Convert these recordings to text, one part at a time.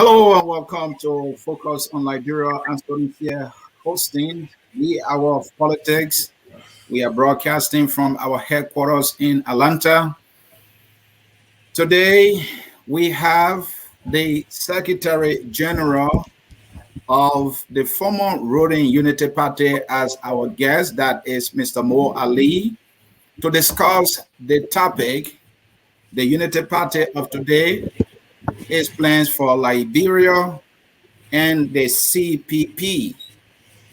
Hello and welcome to Focus on Liberia. I'm Stephen here hosting the Hour of Politics. We are broadcasting from our headquarters in Atlanta. Today we have the Secretary General of the former Ruling Unity Party as our guest, that is Mr. Mo Ali, to discuss the topic, the Unity Party of today, its plans for Liberia, and the CPP.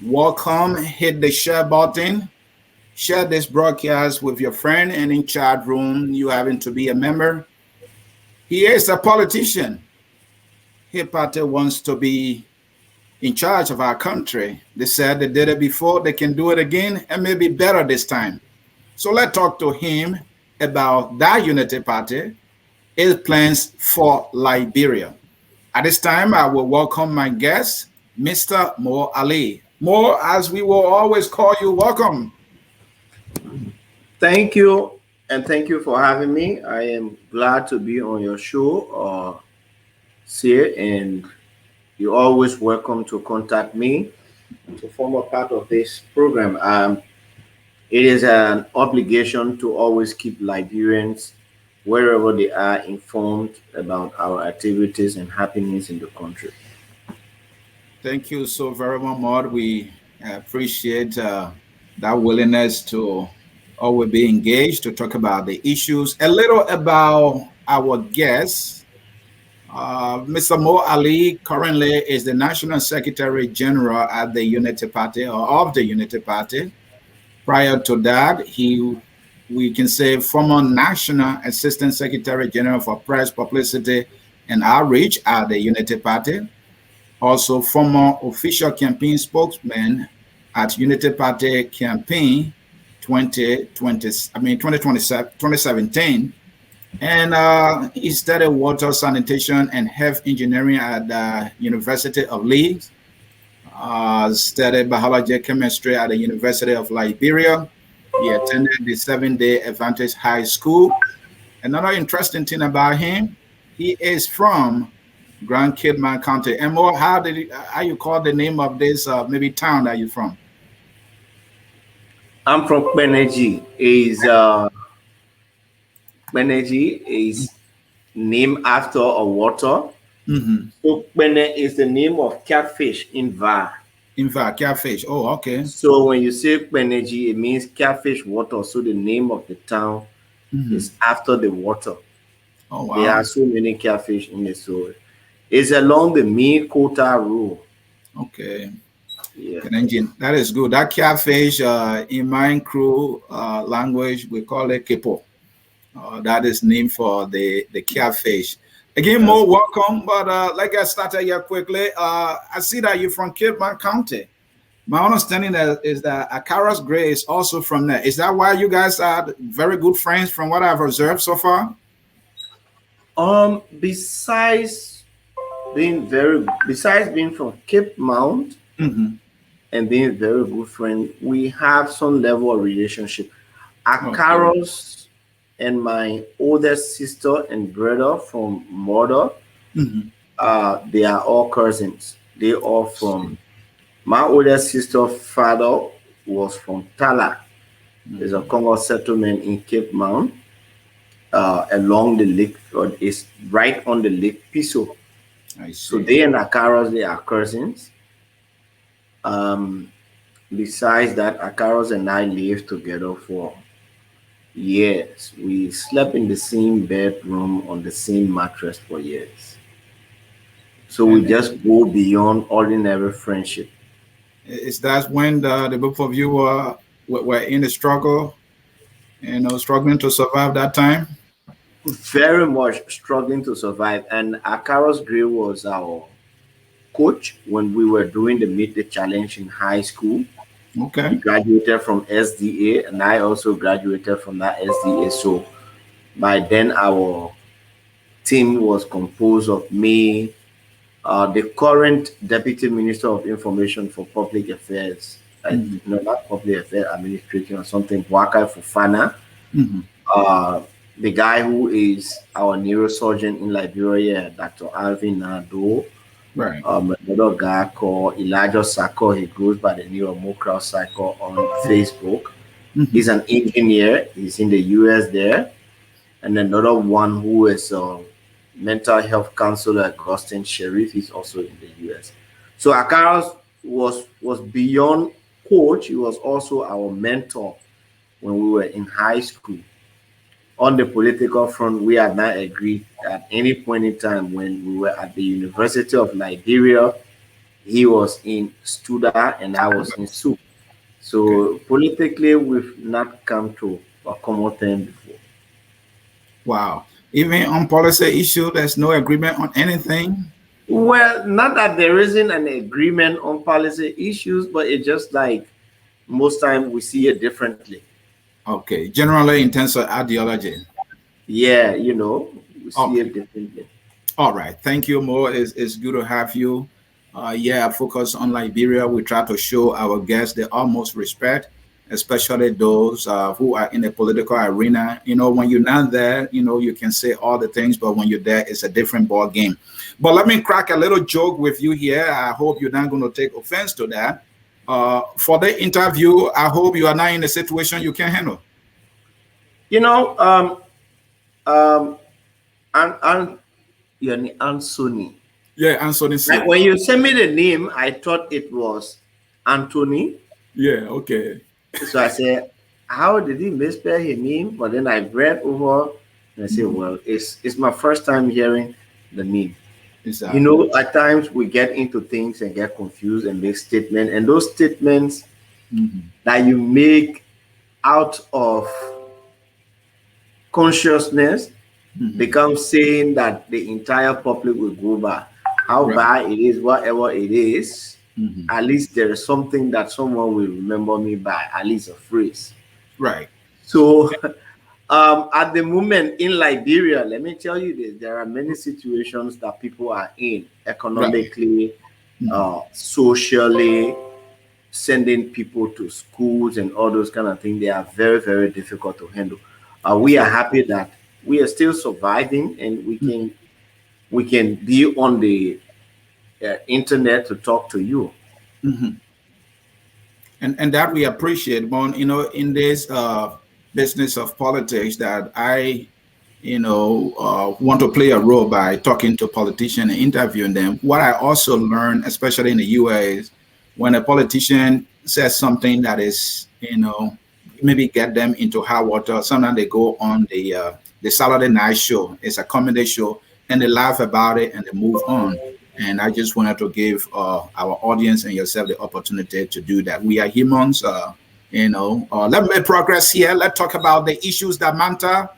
Welcome. Hit the share button. Share this broadcast with your friend and in chat room. You happen to be a member. He is a politician. His party wants to be in charge of our country. They said they did it before. They can do it again and maybe better this time. So let's talk to him about that Unity Party, its plans for Liberia. At this time, I will welcome my guest, Mr. Mo Ali. Mo, as we will always call you, welcome. Thank you, and thank you for having me. I am glad to be on your show, Sir, and you're always welcome to contact me to form a part of this program. It is an obligation to always keep Liberians, wherever they are, informed about our activities and happenings in the country. Thank you so very much, Maud. We appreciate that willingness to always be engaged to talk about the issues. A little about our guest. Mr. Mo Ali currently is the National Secretary General at the Unity Party or of the Unity Party. Prior to that, we can say former National Assistant Secretary General for Press, Publicity, and Outreach at the Unity Party. Also, former official campaign spokesman at Unity Party campaign 2017. And he studied water sanitation and health engineering at the University of Leeds. Studied biology and chemistry at the University of Liberia. He attended the 7-day Adventist High School. Another interesting thing about him, he is from Grand Kidman County. And more, how you call the name of this maybe town that you're from? I'm from Beneji. Beneji is named after a water. Mm-hmm. So Bene is the name of catfish in Va. In Va, catfish. Oh, okay. So when you say Beneji, it means catfish water. So the name of the town is after the water. Oh, wow. There are so many catfish in the soil. It's along the Kota Road. Okay. Yeah. That is good. That catfish, in my crew language, we call it kipo. That is named for the catfish. Again, Mo, welcome. But like I started here quickly, I see that you're from Kidman County. My understanding is that Akaras Gray is also from there. Is that why you guys are very good friends from what I've observed so far? Besides being from Cape Mount and being very good friends, we have some level of relationship. Akaros and my older sister and brother from mother, they are all cousins. They are from my older sister's father was from Tala. There's a Congo settlement in Cape Mount. Along the lake, is right on the lake Piso. So they and Akaros, they are cousins. Besides that, Akaros and I lived together for years. We slept in the same bedroom on the same mattress for years. So we just go beyond ordinary friendship. Is that when the both of you were in the struggle, struggling to survive that time? Very much struggling to survive. And Akaros Gray was our coach when we were doing the Meet the Challenge in high school. Okay. He graduated from SDA, and I also graduated from that SDA. So by then, our team was composed of me, the current Deputy Minister of Information for Public Affairs, not Public Affairs Administration or something, Waka Fufana, the guy who is our neurosurgeon in Liberia, Dr. Alvin Nado, Right. Another guy called Elijah Sako. He goes by the name of Mokra Sako on Facebook. Mm-hmm. He's an engineer. He's in the US there. And another one who is a mental health counselor, Augustine Sharif. He's also in the US. So Akaros was beyond coach. He was also our mentor when we were in high school. On the political front, we had not agreed at any point in time when we were at the University of Liberia. He was in Studa and I was in Soup. Okay. So politically, we've not come to a common thing before. Wow. Even on policy issue, there's no agreement on anything. Well, not that there isn't an agreement on policy issues, but it's just like most time we see it differently. Okay. Generally, in terms of ideology. Yeah, we see Okay. it differently. All right. Thank you, Mo. It's good to have you. Yeah, focus on Liberia. We try to show our guests the utmost respect, especially those who are in the political arena. When you're not there, you can say all the things, but when you're there, it's a different ball game. But let me crack a little joke with you here. I hope you're not going to take offense to that. For the interview, I hope you are not in a situation you can handle. You know, um, and Anthony. Yeah, Anthony Like said. when you sent me the name, I thought it was Anthony. Yeah, okay. So I said, how did he misspell his name? But then I read over and I said, Mhm. well, it's my first time hearing the name. Exactly. At times we get into things and get confused and make statements, and those statements Mhm. that you make out of consciousness Mhm. become saying that the entire public will go by. How Right. bad it is, whatever it is, Mhm. at least there is something that someone will remember me by, at least a phrase. Right. So at the moment in Liberia, let me tell you this, there are many situations that people are in Right. economically, Mhm. socially, sending people to schools and all those kind of things. They are very, very difficult to handle. We are happy that we are still surviving and Mhm. we can be on the internet to talk to you. Mhm. And that we appreciate, but in this business of politics, that I want to play a role by talking to politicians and interviewing them. What I also learned, especially in the US, when a politician says something that is, maybe get them into hot water, sometimes they go on the Saturday night show. It's a comedy show, and they laugh about it and they move on. And I just wanted to give our audience and yourself the opportunity to do that. We are humans. Let me progress here. Let's talk about the issues that matter.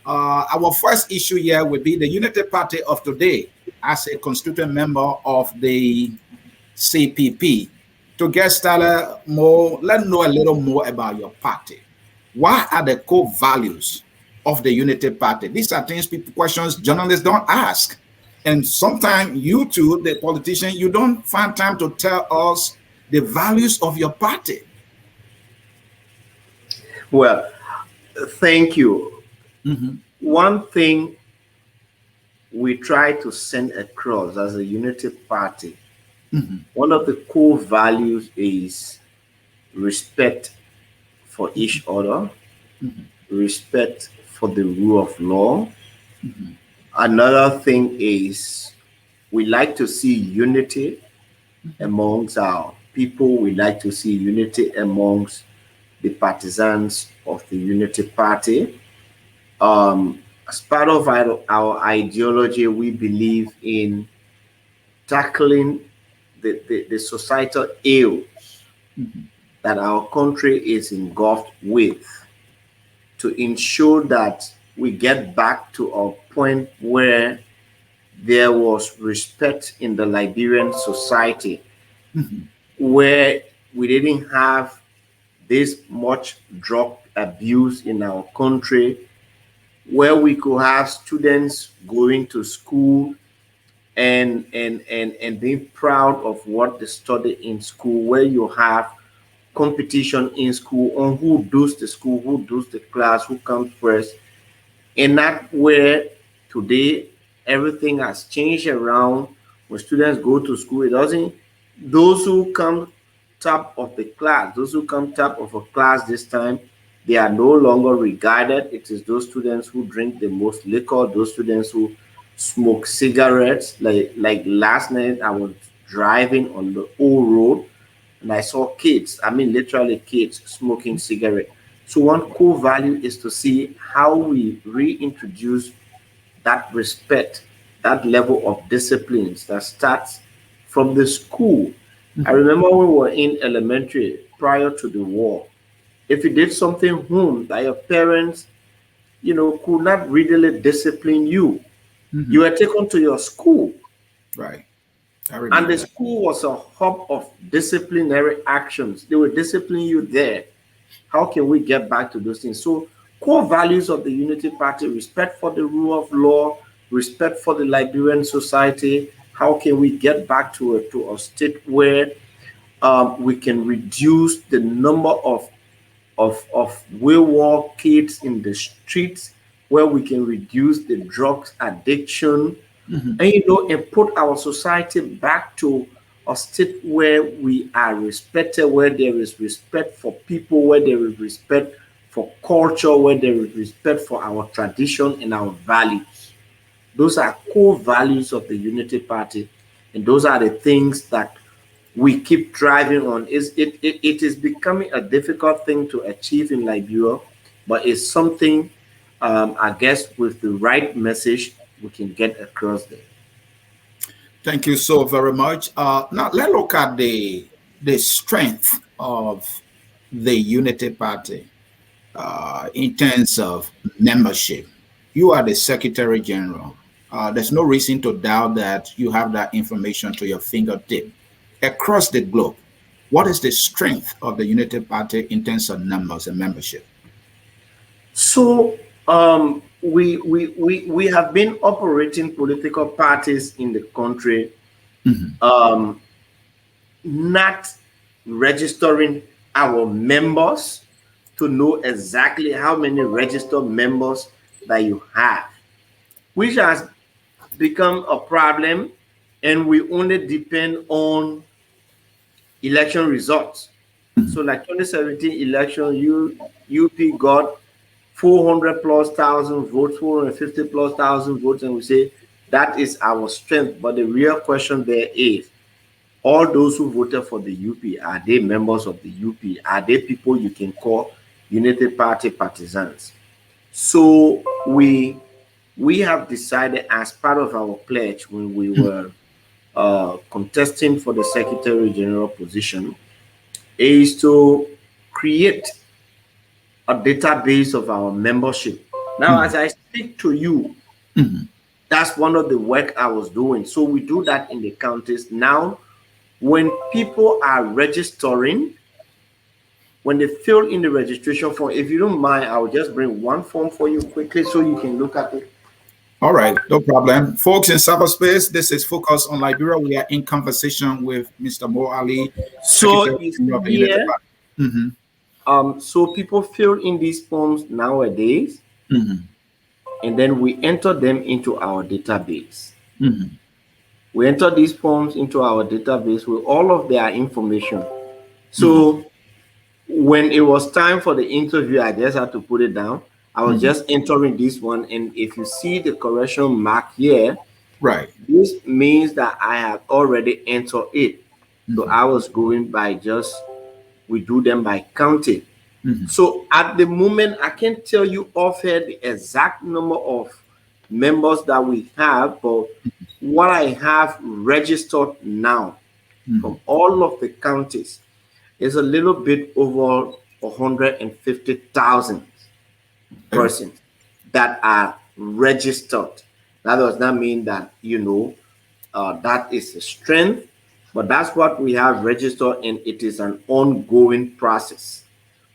Our first issue here would be the Unity Party of today as a constituent member of the CPP. To get started more, let's know a little more about your party. What are the core values of the Unity Party? These are things people questions journalists don't ask. And sometimes you too, the politician, you don't find time to tell us the values of your party. Well, thank you. Mhm. One thing we try to send across as a unity party, Mhm. one of the core values is respect for each other, Mhm. respect for the rule of law. Mhm. Another thing is we like to see unity Mhm. amongst our people. We like to see unity amongst the partisans of the Unity Party. As part of our ideology, we believe in tackling the societal ills Mhm. that our country is engulfed with to ensure that we get back to a point where there was respect in the Liberian society, Mhm. where we didn't have this much drug abuse in our country, where we could have students going to school and being proud of what they study in school, where you have competition in school on who does the school, who does the class, who comes first, and not where today everything has changed around. When students go to school, it doesn't, those who come top of the class, those who come top of a class this time, they are no longer regarded. It is those students who drink the most liquor, those students who smoke cigarettes. Like last night, I was driving on the old road and I saw kids, I mean literally kids smoking cigarette. So one core value is to see how we reintroduce that respect, that level of disciplines that starts from the school. I remember when we were in elementary prior to the war. If you did something home that your parents, could not readily discipline you, you were taken to your school. Right. I And remember the that. school was a hub of disciplinary actions. They will discipline you there. How can we get back to those things? So, core values of the Unity Party: respect for the rule of law, respect for the Liberian society. How can we get back to a state where we can reduce the number of wayward kids in the streets, where we can reduce the drugs addiction, and and put our society back to a state where we are respected, where there is respect for people, where there is respect for culture, where there is respect for our tradition and our values. Those are core values of the Unity Party, and those are the things that we keep driving on. It is becoming a difficult thing to achieve in Liberia, but it's something, I guess, with the right message, we can get across there. Thank you so very much. Now let's look at the strength of the Unity Party in terms of membership. You are the Secretary General. There's no reason to doubt that you have that information to your fingertip across the globe. What is the strength of the Unity Party in terms of numbers and membership? So we have been operating political parties in the country, um, not registering our members to know exactly how many registered members that you have, which has become a problem, and we only depend on election results. So like 2017 election, UP got 400 plus thousand votes, 450 plus thousand votes, and we say that is our strength. But the real question there is, all those who voted for the UP, are they members of the UP? Are they people you can call Unity Party partisans? So we have decided, as part of our pledge when we were contesting for the Secretary General position, is to create a database of our membership. Now, as I speak to you, that's one of the work I was doing. So we do that in the counties. Now, when people are registering, when they fill in the registration form, if you don't mind, I'll just bring one form for you quickly so you can look at it. All right, no problem. Folks in cyberspace, this is Focus on Liberia. We are in conversation with Mr. Mo Ali, So Secretary you General see of the Unity here, Party. so people fill in these forms nowadays, and then we enter them into our database. We enter these forms into our database with all of their information. So when it was time for the interview, I just had to put it down. I was just entering this one, and if you see the correction mark here, Right. this means that I have already entered it. So I was going by just, we do them by counting. So at the moment, I can't tell you offhand the exact number of members that we have, but what I have registered now from all of the counties is a little bit over 150,000 persons that are registered. That does not mean that, that is a strength, but that's what we have registered, and it is an ongoing process.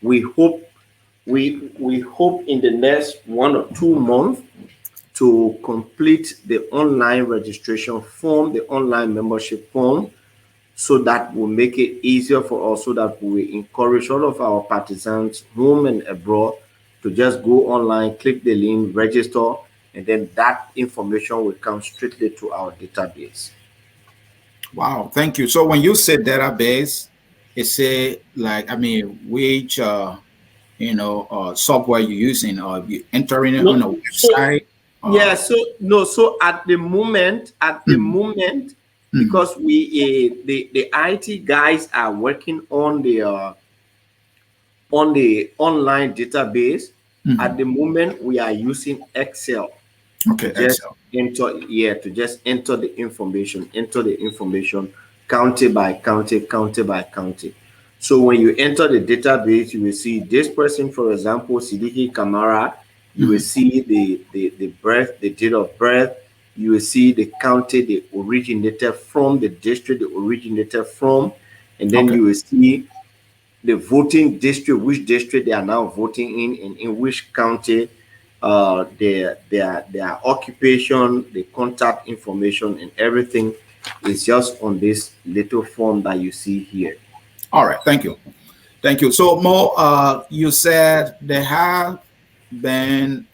We hope we hope in the next 1 or 2 months to complete the online registration form, the online membership form, so that will make it easier for us, so that we encourage all of our partisans, home and abroad, to just go online, click the link, register, and then that information will come strictly to our database. Wow, thank you. So when you say database, it's a like I mean which software you're using or you entering it on No, a so website. yeah, Uh, so no, so mhm, mhm. because the IT guys are working on the online database. At Mhm. the moment, we are using Excel to Okay, just Excel. enter enter the information county by county. So when you enter the database, you will see this person, for example, Sidiki Kamara. You will Mhm. see the birth, the date of birth. You will see the county they originated from, the district they originated from, and then Okay. you will see the voting district, which district they are now voting in, and in which county, their occupation, the contact information, and everything is just on this little form that you see here. All right. Thank you. Thank you. So Mo, you said there have been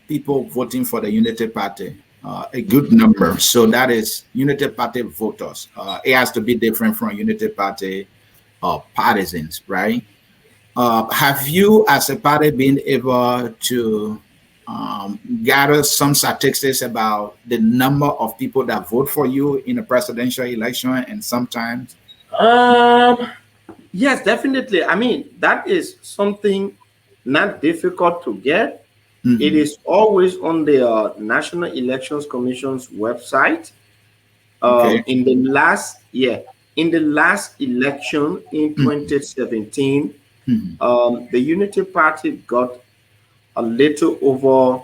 people voting for the Unity Party, a good number. So that is Unity Party voters. It has to be different from Unity Party partisans, right? Have you, as a party, been able to gather some statistics about the number of people that vote for you in a presidential election and sometimes? Um, yes, definitely. I mean, that is something not difficult to get. It Mhm. is always on the National Elections Commission's website. Okay. In the last in the last election in Mhm. 2017, Mhm. the Unity Party got a little over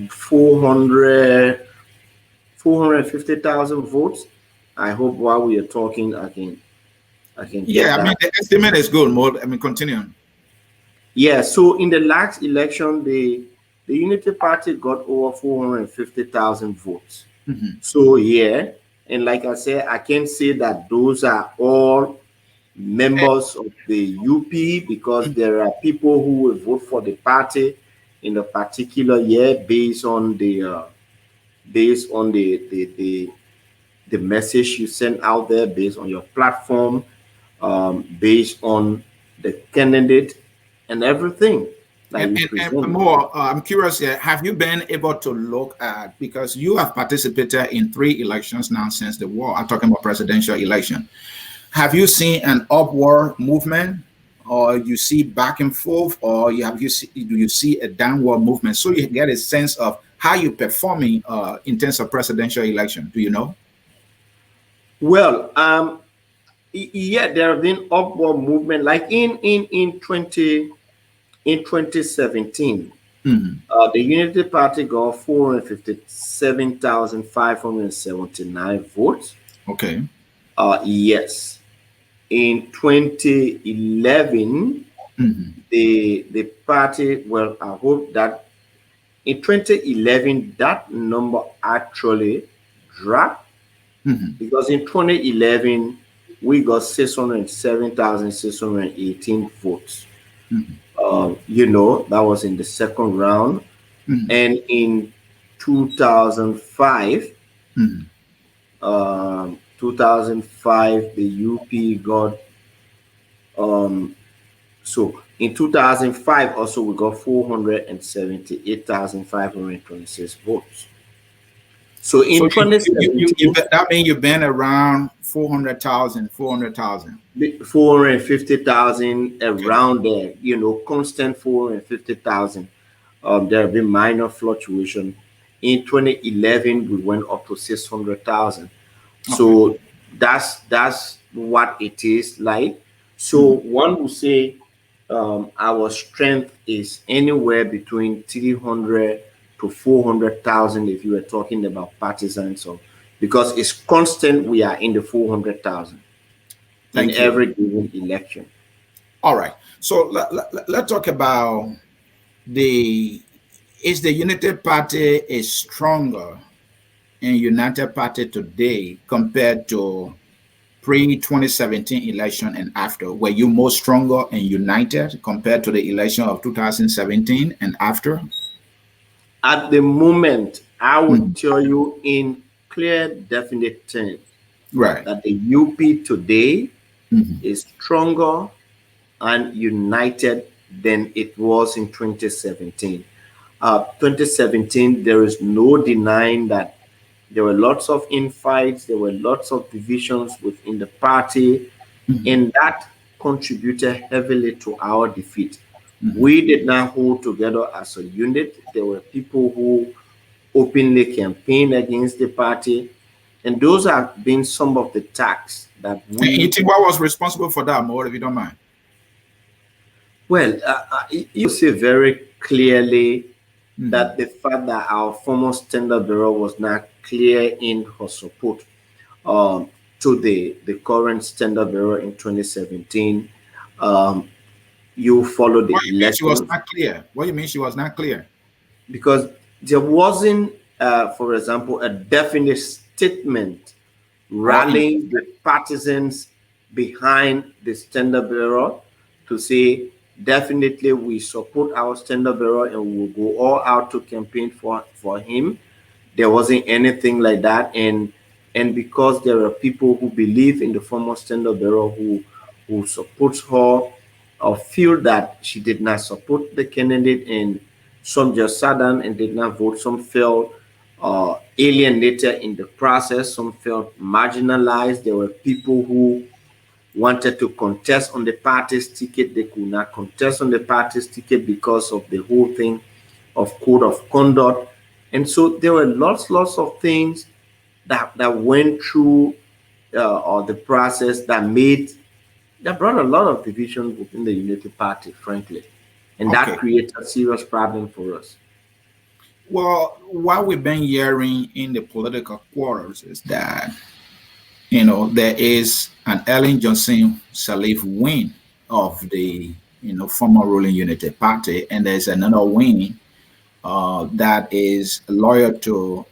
400 450,000 votes. I hope while we are talking, I can get Yeah, I mean, that. the estimate is good, Mo. I mean, continue. Yeah, so in the last election, the Unity Party got over 450,000 votes. Mhm. So yeah, and like I said, I can't say that those are all members of the UP, because there are people who will vote for the party in a particular year based on the message you send out there, based on your platform, based on the candidate and everything that you And present. more, I'm curious, have you been able to look at, because you have participated in 3 elections now since the war, I'm talking about presidential election. Have you seen an upward movement or you see back and forth or do you see a downward movement? So you get a sense of how you're performing in terms of presidential election. Do you know? Well, yeah, there have been upward movement, like in 2017. Mhm. The Unity Party got 457,579 votes. Okay. Yes. In 2011, Mhm. the party, well, I hope that in 2011, that number actually dropped, Mhm. because in 2011, we got 607,618 votes. Mhm. That was in the second round. Mhm. And in 2005, Mhm. 2005, the UP got, so in 2005 also we got 478,526 votes. So So in 2017, that means you've been around 400,000, 400,000. 450,000 Okay. around there, constant 450,000. There have been minor fluctuation. In 2011, we went up to 600,000. Okay. So that's what it is like. So Mhm. one would say our strength is anywhere between 300 to 400,000 if you were talking about partisans. So because it's constant, we are in the 400,000 in Thank you. every given election. All right. So let's talk about the is the Unity Party is stronger in United Party today compared to pre 2017 election and after? Were you more stronger and united compared to the election of 2017 and after? At the moment, I would Mhm. tell you in clear, definite terms. Right. that the UP today Mm-hmm. is stronger and united than it was in 2017. 2017, there is no denying that there were lots of infights, there were lots of divisions within the party, Mm-hmm. and that contributed heavily to our defeat. Mm-hmm. We did not hold together as a unit. There were people who openly campaigned against the party, and those have been some of the attacks that And you we, think what was responsible for that, more if you don't mind? well, you see very clearly Mm-hmm. that the fact that our former standard bearer was not clear in her support um, to the current standard bearer in 2017. Um, you follow the What you mean she was elections not clear? What you mean she was not clear? because there wasn't, for example, a definite statement Or in rallying the partisans behind the standard bearer to say definitely we support our standard bearer and we will go all out to campaign for him. There wasn't anything like that, and because there are people who believe in the former standard bearer who supports her or feel that she did not support the candidate, and some just sat down and did not vote. Some felt alienated in the process. Some felt marginalized. There were people who wanted to contest on the party's ticket. They could not contest on the party's ticket because of the whole thing of code of conduct. And so there were lots of things that went through or the process that brought a lot of division within the Unity Party, frankly. And that okay. created a serious problem for us. Well, what we've been hearing in the political quarters is that there is an Ellen Johnson Sirleaf wing of the former ruling Unity Party, and there's another wing that is loyal to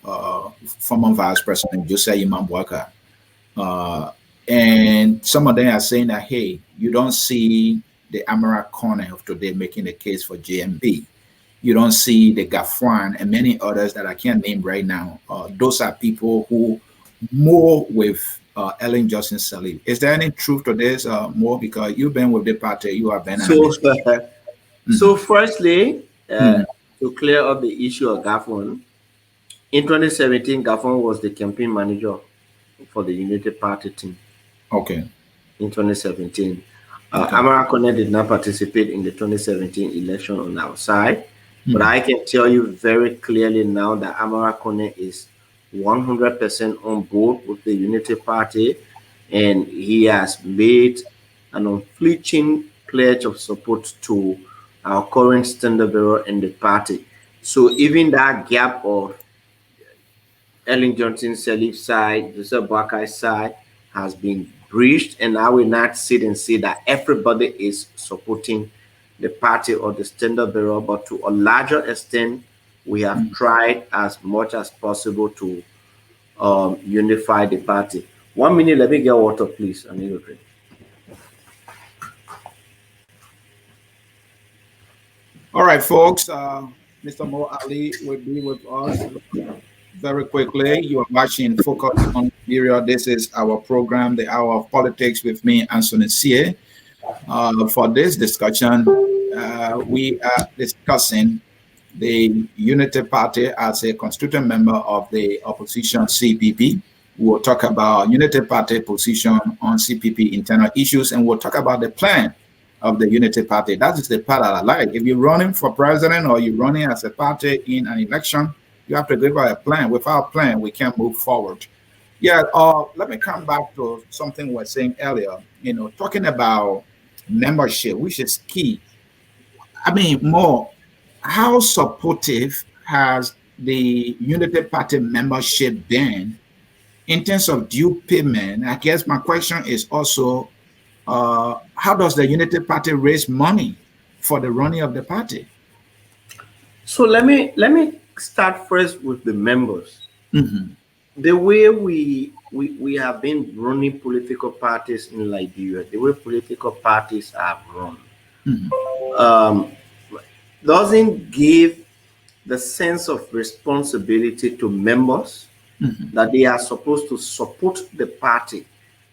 former Vice President Jose Imambuaka. Uh, and some of them are saying that, hey, you don't see the Amara Corner of today making the case for JMB. You don't see the Gafwan and many others that I can't name right now. Those are people who more with Ellen Johnson Sirleaf. Is there any truth to this more? Because you've been with the party, you have been an So, so Mhm. firstly, Mhm. to clear up the issue of Gafon, in 2017, Gafon was the campaign manager for the Unity Party team Okay. in 2017. Okay. Amara Kone did not participate in the 2017 election on our side, but Mhm. I can tell you very clearly now that Amara Kone is 100% on board with the Unity Party, and he has made an unflinching pledge of support to our current standard bearer in the party. So even that gap of Ellen Johnson Sirleaf side, Joseph Boakai's side has been breached, and I will not sit and say that everybody is supporting the party or the standard bearer, but to a larger extent, we have Mhm. tried as much as possible to unify the party. 1 minute, let me get water, please. I need a drink. All right, folks. Mr. Mo Ali will be with us very quickly. You are watching Focus on Liberia. This is our program, The Hour of Politics, with me, Anthony Sie. For this discussion, we are discussing the Unity Party as a constituent member of the opposition CPP. We'll talk about Unity Party position on CPP internal issues, and we'll talk about the plan of the Unity Party. That is the part that I like. If you're running for president or you're running as a party in an election, you have to give out a plan. Without a plan, we can't move forward. Yeah, let me come back to something we were saying earlier, talking about membership, which is key. I mean, more, how supportive has the Unity Party membership been in terms of due payment? I guess my question is also, how does the Unity Party raise money for the running of the party? So let me start first with the members. Mhm. The way we have been running political parties in Liberia, the way political parties are run, Mhm. um, doesn't give the sense of responsibility to members that they are supposed to support the party,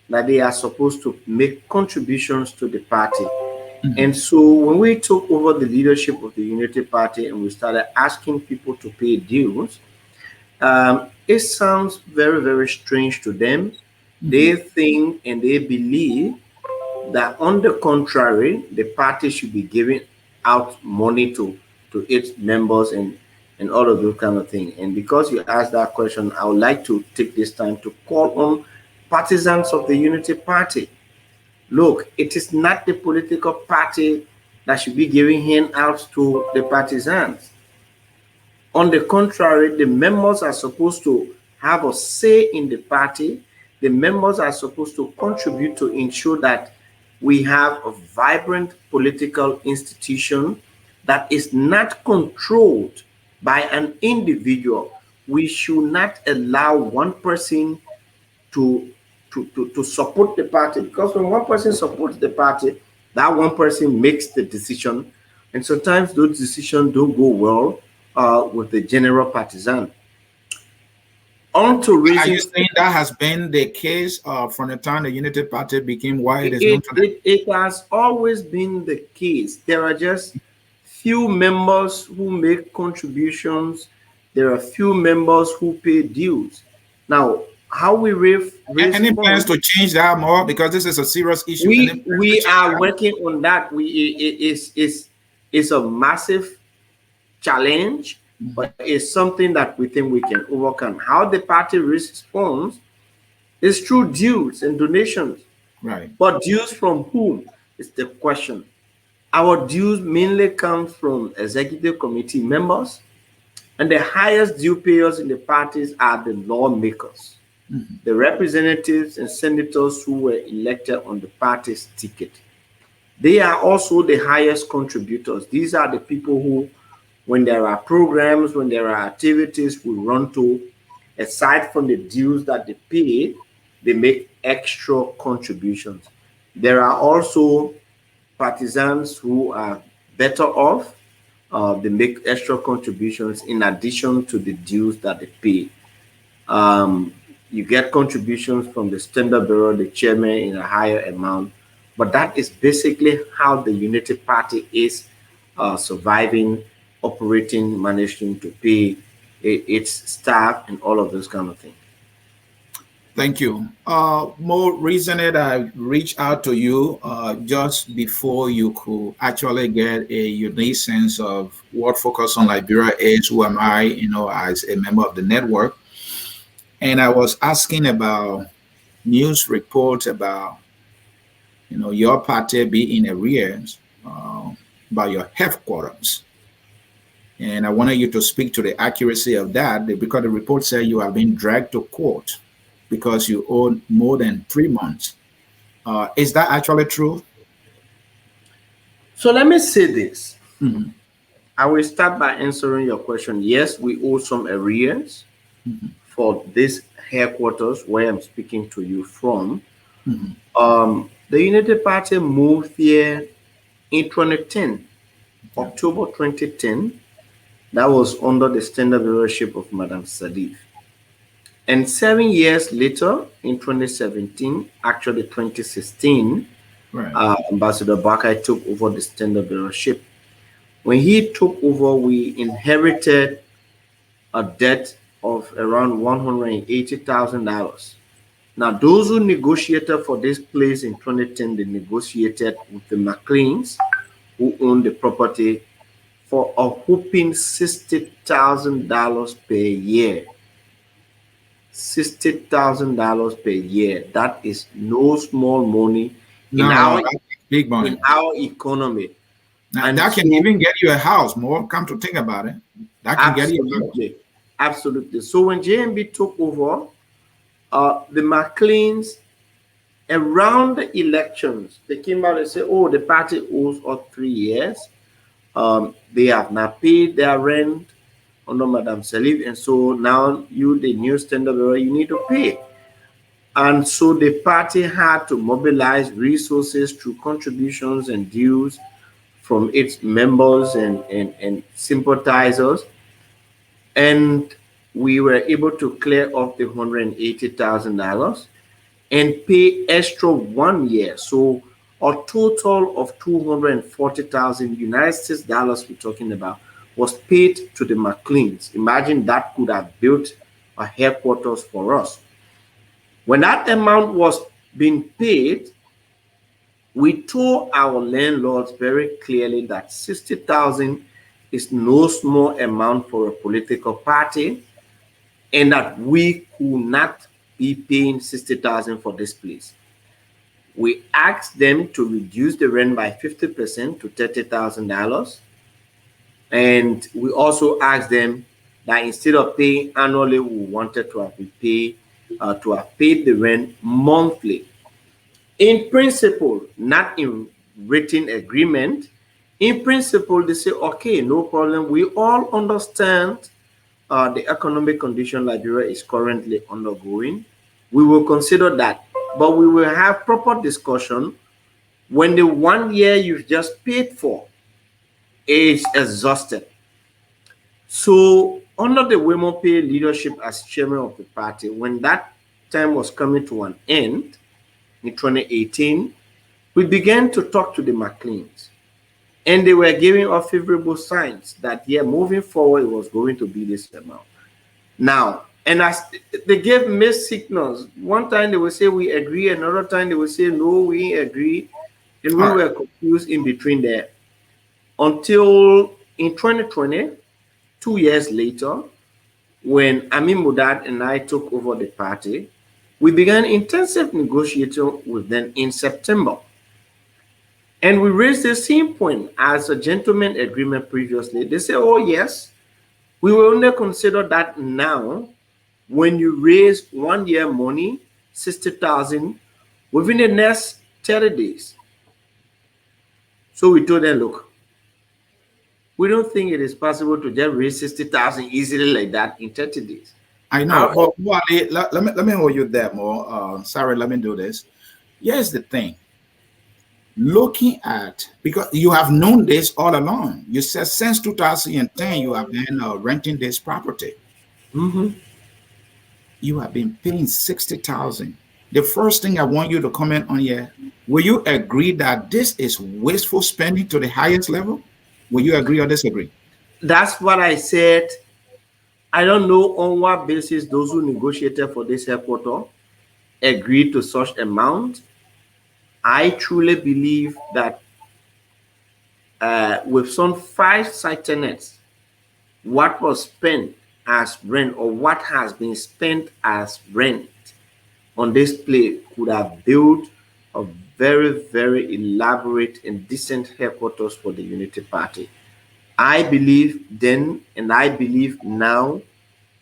that they are supposed to make contributions to the party. And so when we took over the leadership of the Unity Party and we started asking people to pay dues, it sounds very, very strange to them. They think and they believe that, on the contrary, the party should be giving out money to its members and all of those kind of things. And because you asked that question, I would like to take this time to call on partisans of the Unity Party. Look, it is not the political party that should be giving handouts to the partisans. On the contrary, the members are supposed to have a say in the party. The members are supposed to contribute to ensure that we have a vibrant political institution that is not controlled by an individual. We should not allow one person to to support the party, because when one person supports the party, that one person makes the decision, and sometimes those decisions don't go well with the general partisan. On to Are you raising saying that has been the case from the time the Unity Party became why it is known it, today? it has always been the case. There are just few members who make contributions. There are few members who pay dues. Now, how we raise Any plans funds, to change that more? Because this is a serious issue. Any we plans to we change are that? working on that. It's a massive challenge, but it's something that we think we can overcome. How the party raises funds is through dues and donations. Right. But dues from whom is the question. Our dues mainly come from executive committee members, and the highest due payers in the parties are the lawmakers, the representatives and senators who were elected on the party's ticket. They are also the highest contributors. These are the people who, when there are programs, when there are activities we run to, aside from the dues that they pay, they make extra contributions. There are also partisans who are better off. They make extra contributions in addition to the dues that they pay. You get contributions from the standard bearer, the chairman, in a higher amount, but that is basically how the Unity Party is surviving, operating, managing to pay its staff and all of those kind of things. Thank you. More recently, I reached out to you just before you could actually get a unique sense of what Focus on Liberia is, who am I, as a member of the network. And I was asking about news reports about, your party being in arrears by your headquarters. And I wanted you to speak to the accuracy of that because the report said you have been dragged to court because you owe more than 3 months. Is that actually true? So let me say this. Mm-hmm. I will start by answering your question. Yes, we owe some arrears for this headquarters where I'm speaking to you from. The Unity Party moved here in 2010, October 2010. That was under the standard leadership of Madam Sadif. And 7 years later, in 2017, actually 2016, Right. Ambassador Bakai took over the standard leadership. When he took over, we inherited a debt of around $180,000. Now, those who negotiated for this place in 2010, they negotiated with the McLeans, who owned the property, for a whopping $60,000 per year. $60,000 per year. That is no small money in No, that's big money. our economy. Now, And that can so, even get you a house. More, come to think about it, that can get you a house. absolutely. So when JMB took over, the McLeans, around the elections, they came out and said, "Oh, the party owes us 3 years. They have not paid their rent under Madam Salif, and so now you, the new standard bearer, you need to pay." And so the party had to mobilize resources through contributions and dues from its members and sympathizers. And we were able to clear off the $180,000 and pay extra 1 year. So a total of 240,000 United States dollars we're talking about was paid to the McLeans. Imagine that could have built a headquarters for us. When that amount was being paid, we told our landlords very clearly that 60,000 is no small amount for a political party, and that we could not be paying 60,000 for this place. We asked them to reduce the rent by 50% to $30,000. And we also asked them that instead of paying annually, we wanted to have paid the rent monthly. In principle, not in written agreement. In principle, they say, okay, no problem. We all understand the economic condition Liberia is currently undergoing. We will consider that, but we will have proper discussion when the 1 year you've just paid for is exhausted. So under the Wemope leadership as chairman of the party, when that time was coming to an end in 2018, we began to talk to the McLeans, and they were giving us favorable signs that, yeah, moving forward, it was going to be this amount. Now, and as they gave mixed signals, one time they would say we agree, another time they would say no, we agree, and we were confused in between there until in 2020, 2 years later, when Amin Mudad and I took over the party, we began intensive negotiating with them in September. And we raised the same point as a gentleman agreement previously. They say, oh, yes, we will only consider that now when you raise 1 year money, 60,000, within the next 30 days. So we told them, look, we don't think it is possible to just raise 60,000 easily like that in 30 days. I know, but Wally, let me hold you there more. Sorry, let me do this. Here's the thing. Looking at, because you have known this all along. You said since 2010 you have been renting this property. You have been paying 60,000. The first thing I want you to comment on here, will you agree that this is wasteful spending to the highest level? Will you agree or disagree? That's what I said. I don't know on what basis those who negotiated for this headquarters agreed to such amount. I truly believe that with some 5 site tenants, what was spent as rent or what has been spent as rent on this place could have built a very, very elaborate and decent headquarters for the Unity Party. I believe then, and I believe now,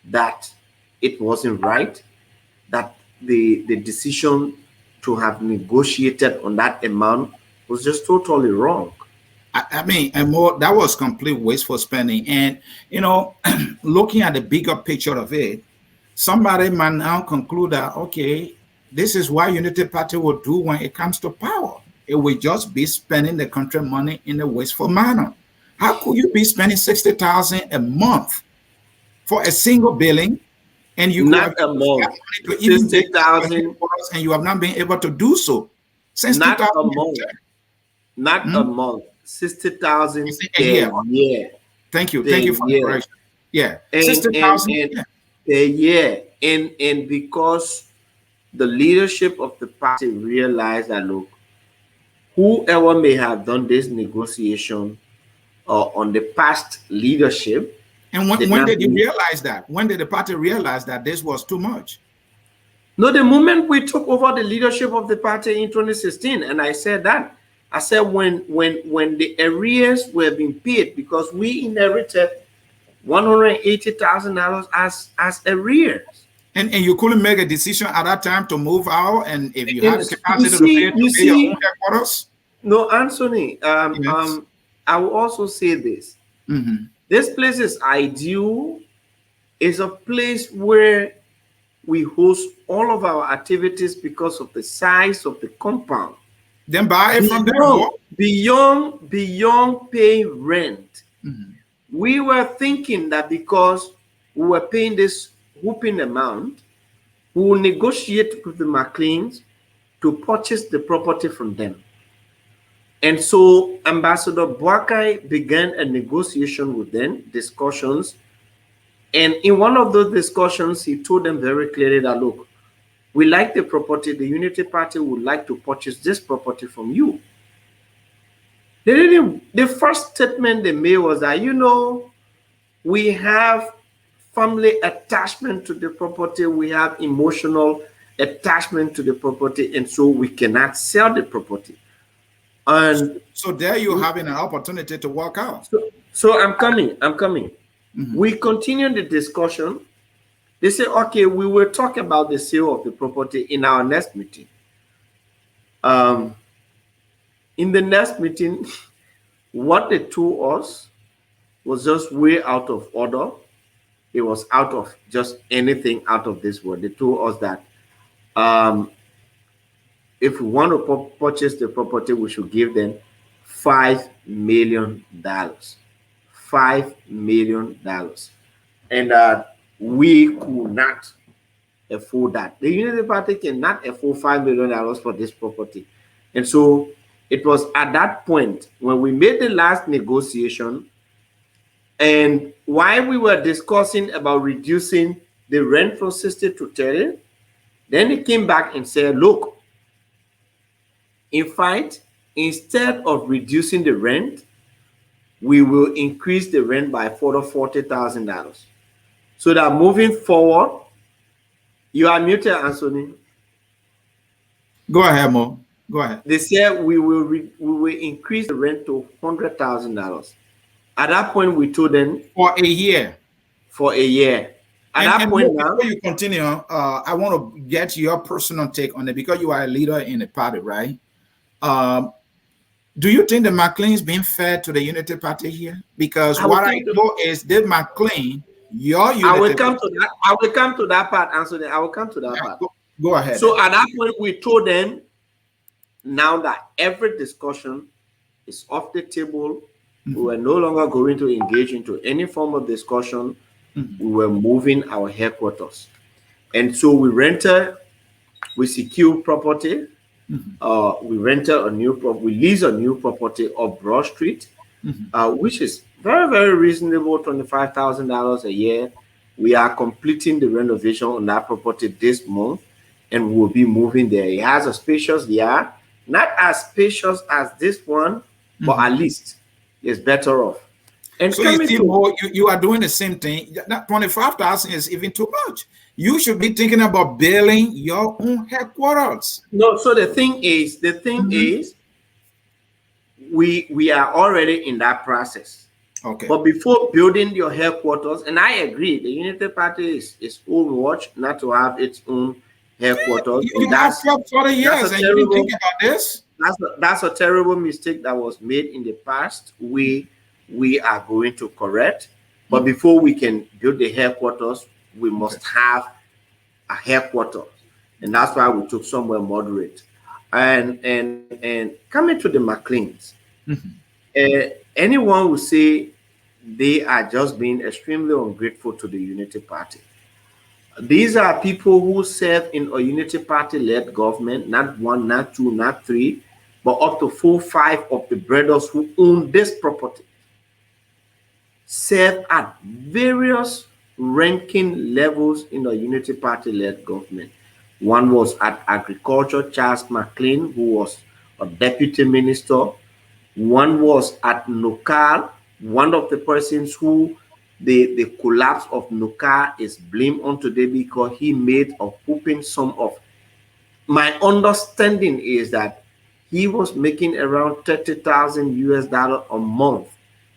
that it wasn't right, that the decision to have negotiated on that amount was just totally wrong. I mean, and more, that was complete wasteful spending. And, you know, looking at the bigger picture of it, somebody might now conclude that, okay, this is what Unity Party will do when it comes to power. It will just be spending the country money in a wasteful manner. How could you be spending 60,000 a month for a single building, and you not a month, 60,000, and you have not been able to do so since not a month, not a month, 60,000 a year. Thank you for the correction. Yeah, 60,000 a year, and because the leadership of the party realized that, look, whoever may have done this negotiation on the past leadership. And when did you realize that? When did the party realize that this was too much? No, the moment we took over the leadership of the party in 2016, and I said that. I said when the arrears were being paid, because we inherited $180,000 as arrears. And you couldn't make a decision at that time to move out, and if you had the capacity to pay your own headquarters? No, Anthony, yes. I will also say this. This place is ideal. It's a place where we host all of our activities because of the size of the compound. Then buy it from them. Beyond paying rent. We were thinking that because we were paying this whooping amount. We will negotiate with the McLeans to purchase the property from them. And so Ambassador Boakai began a negotiation with them, discussions. And in one of those discussions, he told them very clearly that, look, we like the property. The Unity Party would like to purchase this property from you. The first statement they made was that, we have family attachment to the property. We have emotional attachment to the property. And so we cannot sell the property. And so there you having an opportunity to walk out. So I'm coming. We continue the discussion. They say, okay, we will talk about the sale of the property in our next meeting. In the next meeting, what they told us was just way out of order. It was out of just anything out of this world. They told us that if we want to purchase the property, we should give them $5 million. $5 million. And we could not afford that. The Unity Party cannot afford $5 million for this property. And so it was at that point when we made the last negotiation, and while we were discussing about reducing the rent from 60 to 30, then they came back and said, look, in fact, instead of reducing the rent, we will increase the rent by further $40,000. So that moving forward, you are muted, Anthony. Go ahead, Mo. Go ahead. They said we will increase the rent to $100,000. At that point, we told them for a year. For a year. At that point, now, before you continue, I want to get your personal take on it because you are a leader in the party, right? Do you think the McLean's being fair to the Unity Party here? Because what I know is Dave McLean, your Unity I will come to that part, Anthony. I will come to that part. Go ahead. So at that point, we told them now that every discussion is off the table. We were no longer going to engage into any form of discussion. We were moving our headquarters. And so we secured property. We lease a new property off Broad Street, which is very, very reasonable, $25,000 a year. We are completing the renovation on that property this month, and we'll be moving there. It has a spacious yard, not as spacious as this one, but at least it's better off. And so you are doing the same thing. That 25,000 is even too much. You should be thinking about building your own headquarters. No, so the thing is, we are already in that process. Okay. But before building your headquarters, and I agree, the Unity Party is its own watch not to have its own headquarters. You have 40 years and you didn't think about this? That's a terrible mistake that was made in the past. We are going to correct. But before we can build the headquarters, we must have a headquarters. And that's why we took somewhere moderate. And coming to the McLeans, anyone will say they are just being extremely ungrateful to the Unity Party. These are people who serve in a Unity Party-led government, not one, not two, not three, but up to 4, 5 of the brothers who own this property serve at various ranking levels in the Unity Party-led government. One was at Agriculture, Charles McLean, who was a deputy minister. One was at NOCAL, one of the persons who the collapse of NOCAL is blamed on today because he made a whooping sum of. My understanding is that he was making around $30,000 a month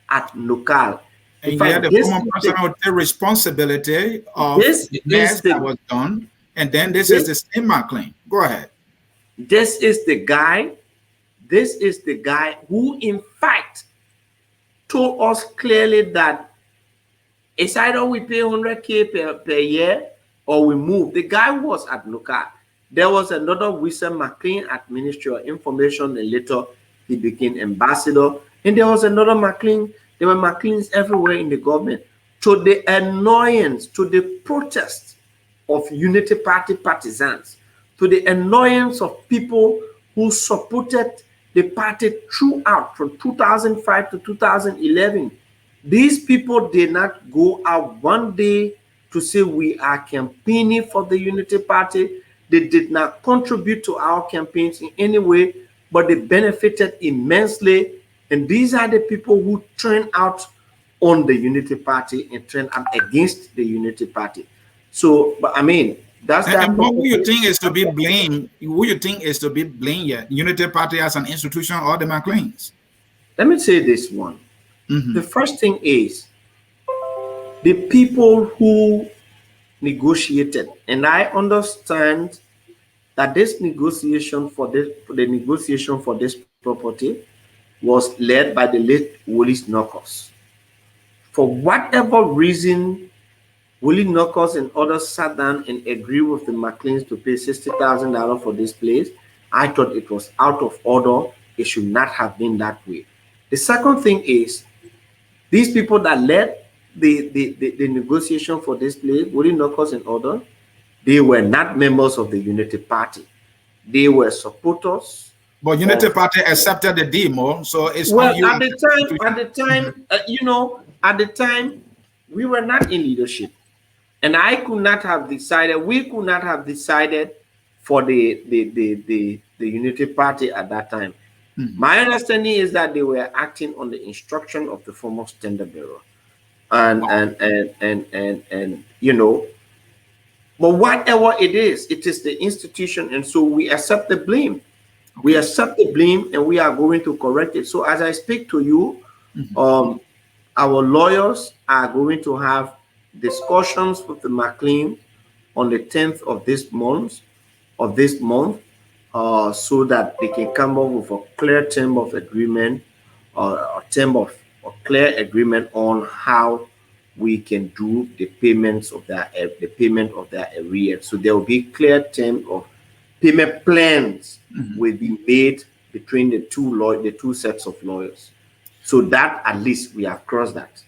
at NOCAL. And the former person would take responsibility of the mess that was done. And then this is the same McLean. Go ahead. This is the guy who, in fact, told us clearly that it's either we pay $100K per year or we move. The guy was at NOCAL. There was another Wilson McLean at Ministry of Information, and later he became ambassador. And there was another McLean. There were McLeans everywhere in the government. to the annoyance, to the protest of Unity Party partisans, to the annoyance of people who supported the party throughout from 2005 to 2011. These people did not go out one day to say we are campaigning for the Unity Party. They did not contribute to our campaigns in any way, but they benefited immensely. And these are the people who turned out on the Unity Party and turned out against the Unity Party. So, but I mean, that's that. And what you think is to be blamed? Who you think is to be blamed? Yeah, Unity Party as an institution or the McLeans? Let me say this one. The first thing is the people who negotiated, and I understand that this negotiation for this property was led by the late Willis Knockers. For whatever reason, Willie Knockers and others sat down and agreed with the McLeans to pay $60,000 for this place. I thought it was out of order. It should not have been that way. The second thing is, these people that led the negotiation for this place, Willie Knockers and others, they were not members of the Unity Party. They were supporters. But Unity Party accepted the deal, so it's well. At the time, we were not in leadership, and I could not have decided. We could not have decided for the Unity Party at that time. My understanding is that they were acting on the instruction of the former standard bearer, and but whatever it is the institution, and so we accept the blame. We accept the blame, and we are going to correct it. So as I speak to you, our lawyers are going to have discussions with the McLean on the 10th of this month, so that they can come up with a clear term of agreement, or a clear agreement on how we can do the payments of their arrears. So there will be clear term of payment plans will be made between the two sets of lawyers. So that at least we have crossed that.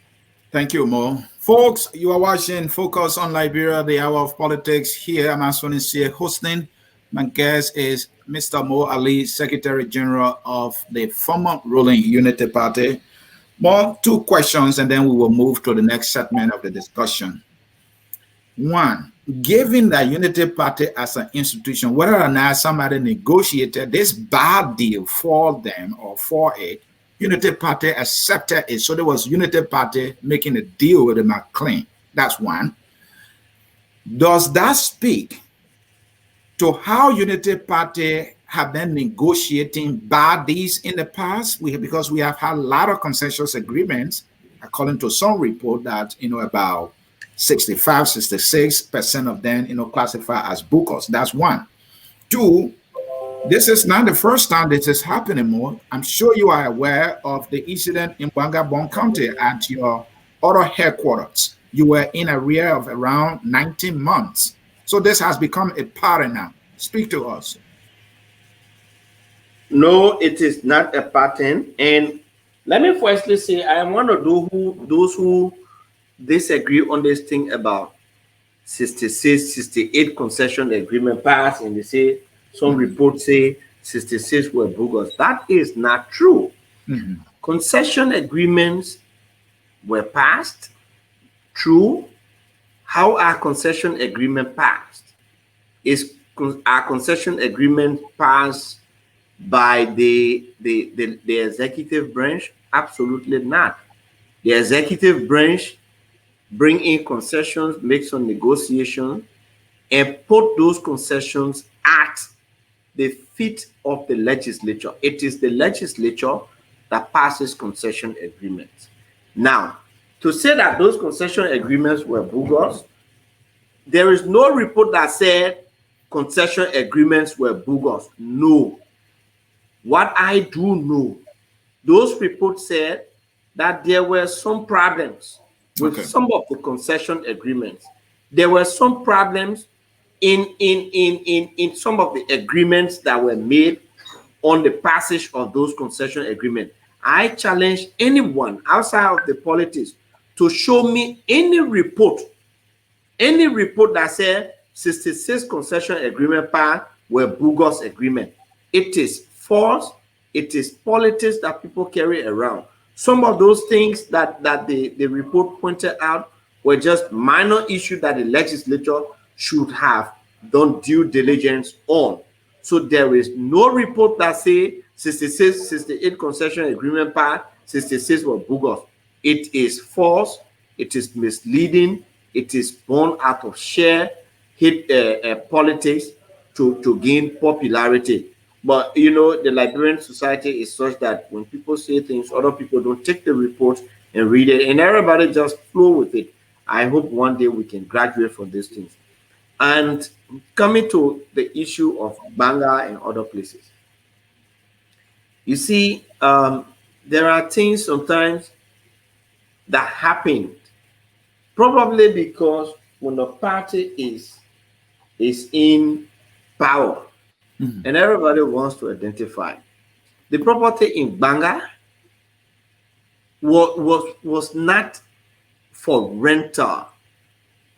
Thank you, Mo. Folks, you are watching Focus on Liberia, the hour of politics. Here, I'm Anthony C. hosting. My guest is Mr. Mo Ali, Secretary General of the former ruling Unity Party. More two questions, and then we will move to the next segment of the discussion. One, given the Unity Party as an institution, whether or not somebody negotiated this bad deal for them or for it, Unity Party accepted it. So there was Unity Party making a deal with the McLean. That's one. Does that speak to how Unity Party have been negotiating bad deals in the past? Because we have had a lot of consensus agreements, according to some report that, about 65-66% of them, classify as bookers. That's one. Two, this is not the first time this is happening, More. I'm sure you are aware of the incident in Bangabong County at your other headquarters. You were in arrear of around 19 months. So this has become a pattern now. Speak to us. No, it is not a pattern. And let me firstly say, I am one of those who disagree on this thing about 66, 68 concession agreement passed, and they say some reports say 66 were bogus. That is not true. Concession agreements were passed. True. How are concession agreement passed? Is our concession agreement passed by the executive branch? Absolutely not. The executive branch bring in concessions, make some negotiation, and put those concessions at the feet of the legislature. It is the legislature that passes concession agreements. Now, to say that those concession agreements were bogus, there is no report that said concession agreements were bogus. No. What I do know, those reports said that there were some problems with some of the concession agreements. There were some problems in some of the agreements that were made on the passage of those concession agreements. I challenge anyone outside of the politics to show me any report that said 66 concession agreement part were bogus agreement. It is false. It is politics that people carry around. Some of those things that the report pointed out were just minor issues that the legislature should have done due diligence on. So there is no report that say 66, 68 concession agreement part, 66 were bogus. It is false. It is misleading. It is born out of sheer hate politics to gain popularity. But you know, the Liberian society is such that when people say things, other people don't take the report and read it, and everybody just flow with it. I hope one day we can graduate from these things. And coming to the issue of Banga and other places, you see, there are things sometimes that happen probably because when the party is in power, and everybody wants to identify the property in Banga was not for rental.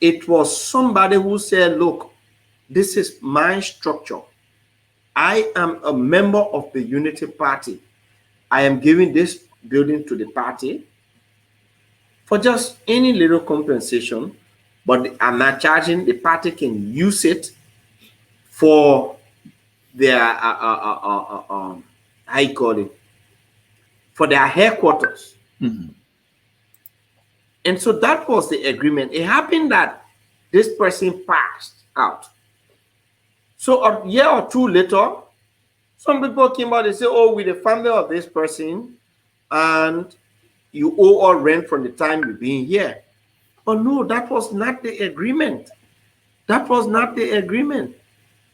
It was somebody who said, look, this is my structure. I am a member of the Unity Party. I am giving this building to the party for just any little compensation, but I'm not charging. The party can use it for their how you call it, for their headquarters. And so that was the agreement. It happened that this person passed out. So a year or two later, some people came out and say, oh, we're the family of this person, and you owe all rent from the time you've been here. But no, that was not the agreement. That was not the agreement.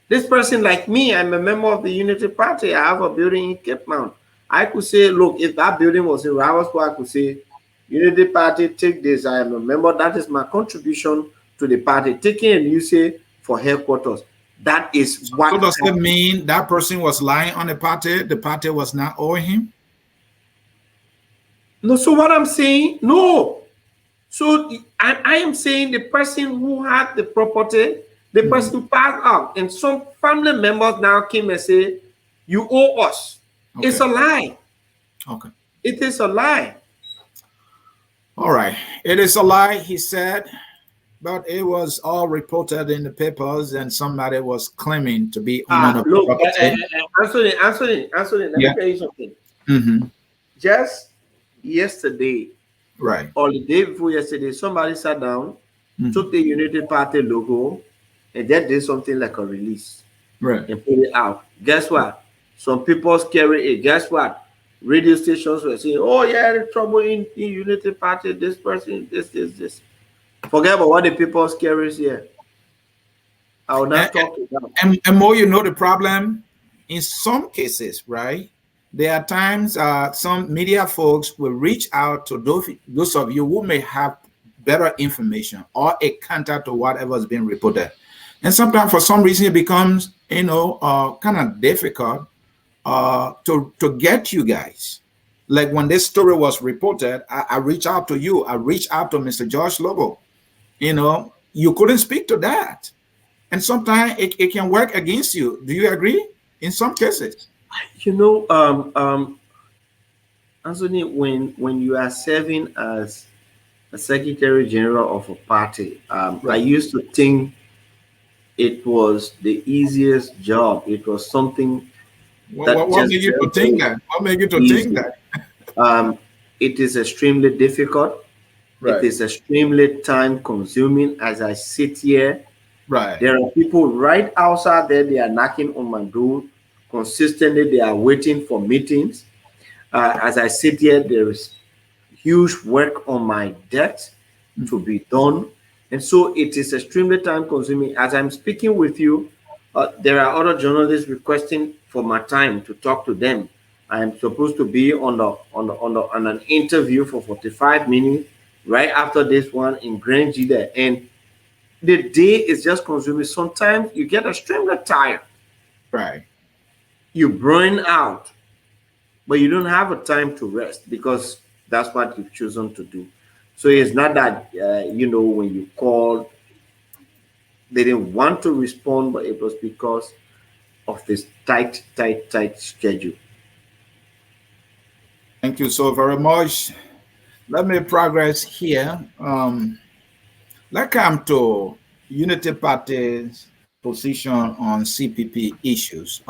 This person, like me, I'm a member of the Unity Party. I have a building in Cape Mount. I could say, look, if that building was in Ravenswood, I could say, Unity Party, take this. I am a member. That is my contribution to the party. Taking and use it for headquarters. That is what. So does it mean that person was lying on the party? The party was not owing him? No, so what I'm saying, no. So I am saying the person who had the property, the person passed out, and some family members now came and say, you owe us. Okay. It's a lie. Okay. It is a lie. All right. It is a lie, he said, but it was all reported in the papers and somebody was claiming to be owner of the property. Anthony, let me tell you something. Just yesterday, right, or the day before yesterday, somebody sat down, took the Unity Party logo, and then did something like a release, right, and put it out. Guess what? Some people carry it. Guess what? Radio stations were saying, "Oh yeah, there's trouble in Unity Party. This person, this." Forget about what the people carry here. I will not talk about. And more, you know, the problem in some cases, right? There are times some media folks will reach out to those of you who may have better information or a counter to whatever has been reported. And sometimes for some reason it becomes, you know, kind of difficult to get you guys. Like when this story was reported, I reached out to you. I reached out to Mr. George Lobo. You know, you couldn't speak to that. And sometimes it can work against you. Do you agree? In some cases. You know, Anthony, when you are serving as a Secretary General of a party, right. I used to think it was the easiest job. It was something. What made you to think that? What made you to think that? It is extremely difficult. Right. It is extremely time consuming. As I sit here, right, there are people right outside there. They are knocking on my door consistently. They are waiting for meetings. As I sit here, there is huge work on my desk to be done, and so it is extremely time consuming. As I'm speaking with you, there are other journalists requesting for my time to talk to them. I am supposed to be on an interview for 45 minutes right after this one in Grand G there, and the day is just consuming. Sometimes you get extremely tired. Right. You burn out, but you don't have a time to rest because that's what you've chosen to do. So it's not that when you called, they didn't want to respond, but it was because of this tight schedule. Thank you so very much. Let me progress here. Let's come to Unity Party's position on CPP issues.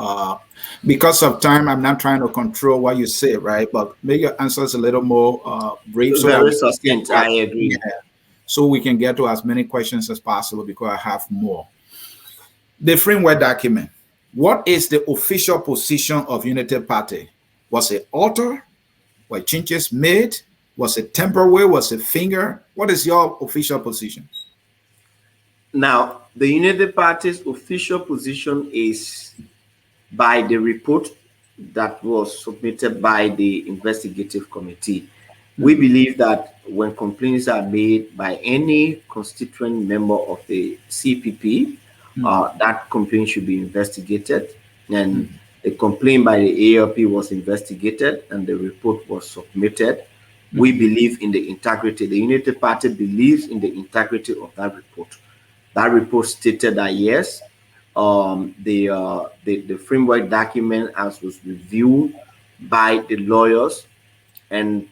Because of time, I'm not trying to control what you say, right? But make your answers a little more brief so that Very we can get succinct, to I as, agree. yeah, so we can get to as many questions as possible because I have more. The framework document. What is the official position of Unity Party? Was it altered? Were changes made? Was it temporary? Was it finger? What is your official position? Now, the United Party's official position is by the report that was submitted by the investigative committee. We believe that when complaints are made by any constituent member of the CPP, that complaint should be investigated. And the complaint by the ALP was investigated and the report was submitted. We believe in the integrity. The Unity Party believes in the integrity of that report. That report stated that yes, the framework document as was reviewed by the lawyers and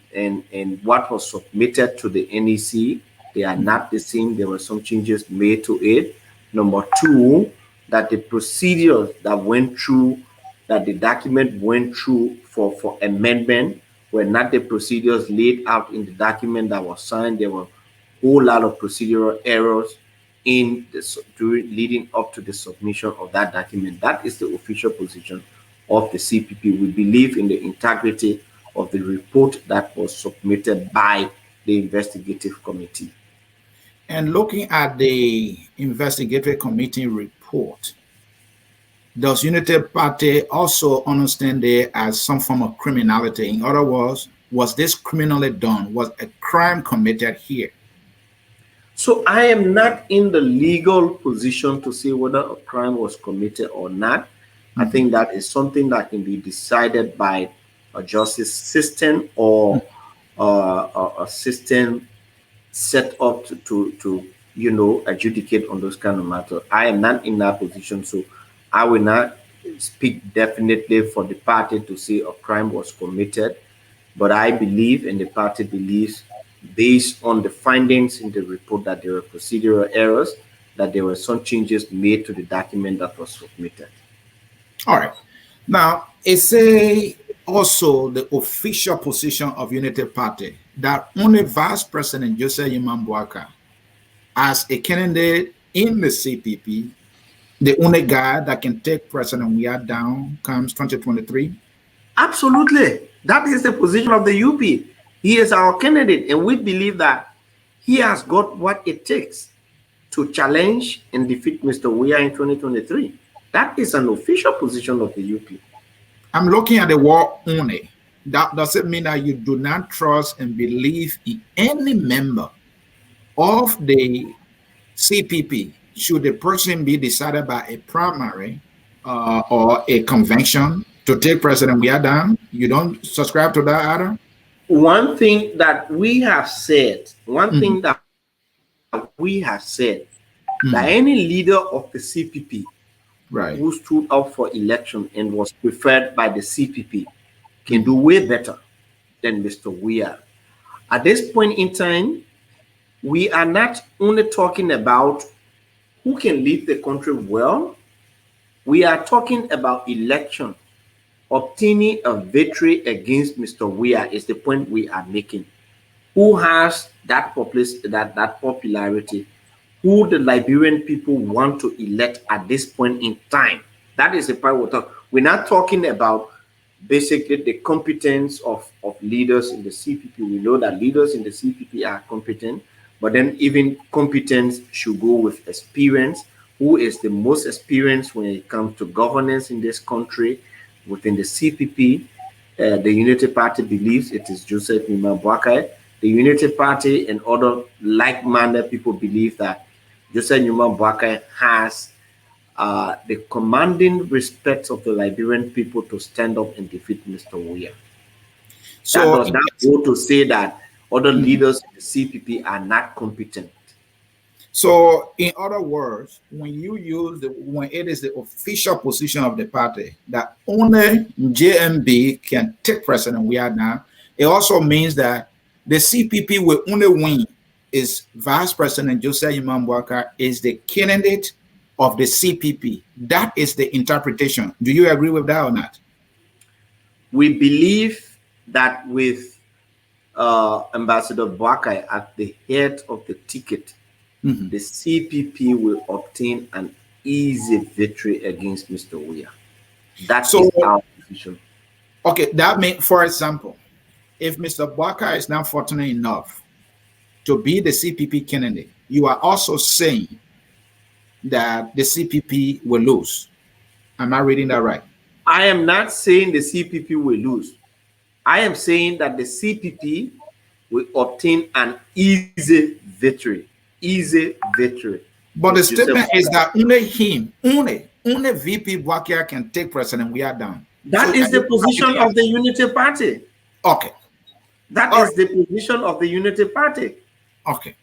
what was submitted to the NEC, they are not the same. There were some changes made to it. Number two, that the procedures that went through, that the document went through for amendment were not the procedures laid out in the document that was signed. There were a whole lot of procedural errors in during leading up to the submission of that document. That is the official position of the CPP. We believe in the integrity of the report that was submitted by the investigative committee. And looking at the investigative committee report, does Unity Party also understand it as some form of criminality? In other words, was this criminally done? Was a crime committed here? So I am not in the legal position to say whether a crime was committed or not. I think that is something that can be decided by a justice system or a system set up to adjudicate on those kind of matters. I am not in that position, so I will not speak definitely for the party to say a crime was committed. But I believe, and the party believes, based on the findings in the report, that there were procedural errors, that there were some changes made to the document that was submitted. All right. Now, it's a also the official position of Unity Party that only Vice President Joseph Imambuaka, as a candidate in the CPP, the only guy that can take President Weah down comes 2023. Absolutely. That is the position of the UP. He is our candidate, and we believe that he has got what it takes to challenge and defeat Mr. Weah in 2023. That is an official position of the UP. I'm looking at the word only. That doesn't mean that you do not trust and believe in any member of the CPP. Should the person be decided by a primary or a convention to take President Weah down? You don't subscribe to that, Adam? One thing that we have said, that any leader of the CPP Right. who stood up for election and was preferred by the CPP can do way better than Mr. Weah. At this point in time, we are not only talking about who can lead the country well, we are talking about election. Obtaining a victory against Mr. Weah is the point we are making. Who has that popularity? Who the Liberian people want to elect at this point in time? That is the part we're talking. We're not talking about basically the competence of leaders in the CPP. We know that leaders in the CPP are competent, but then even competence should go with experience. Who is the most experienced when it comes to governance in this country? Within the CPP, the Unity Party believes it is Joseph Imambuaka. The Unity Party and other like-minded people believe that Joseph Imambuaka has the commanding respect of the Liberian people to stand up and defeat Mr. Weah. So that does not go to say that, other leaders in the CPP are not competent. So, in other words, when it is the official position of the party that only JMB can take precedent we are now, it also means that the CPP will only win is Vice President Joseph Imambwaka is the candidate of the CPP. That is the interpretation. Do you agree with that or not? We believe that with Ambassador Boakai at the head of the ticket, the CPP will obtain an easy victory against Mr. Weah. That is our position. Okay, that means, for example, if Mr. Boakai is not fortunate enough to be the CPP candidate, you are also saying that the CPP will lose. Am I reading that right? I am not saying the CPP will lose. I am saying that the CPP will obtain an easy victory. Easy victory. But the statement is that only VP Boakai can take President Weah down. That is the position of the Unity Party. Okay. That is the position of the Unity Party. Okay.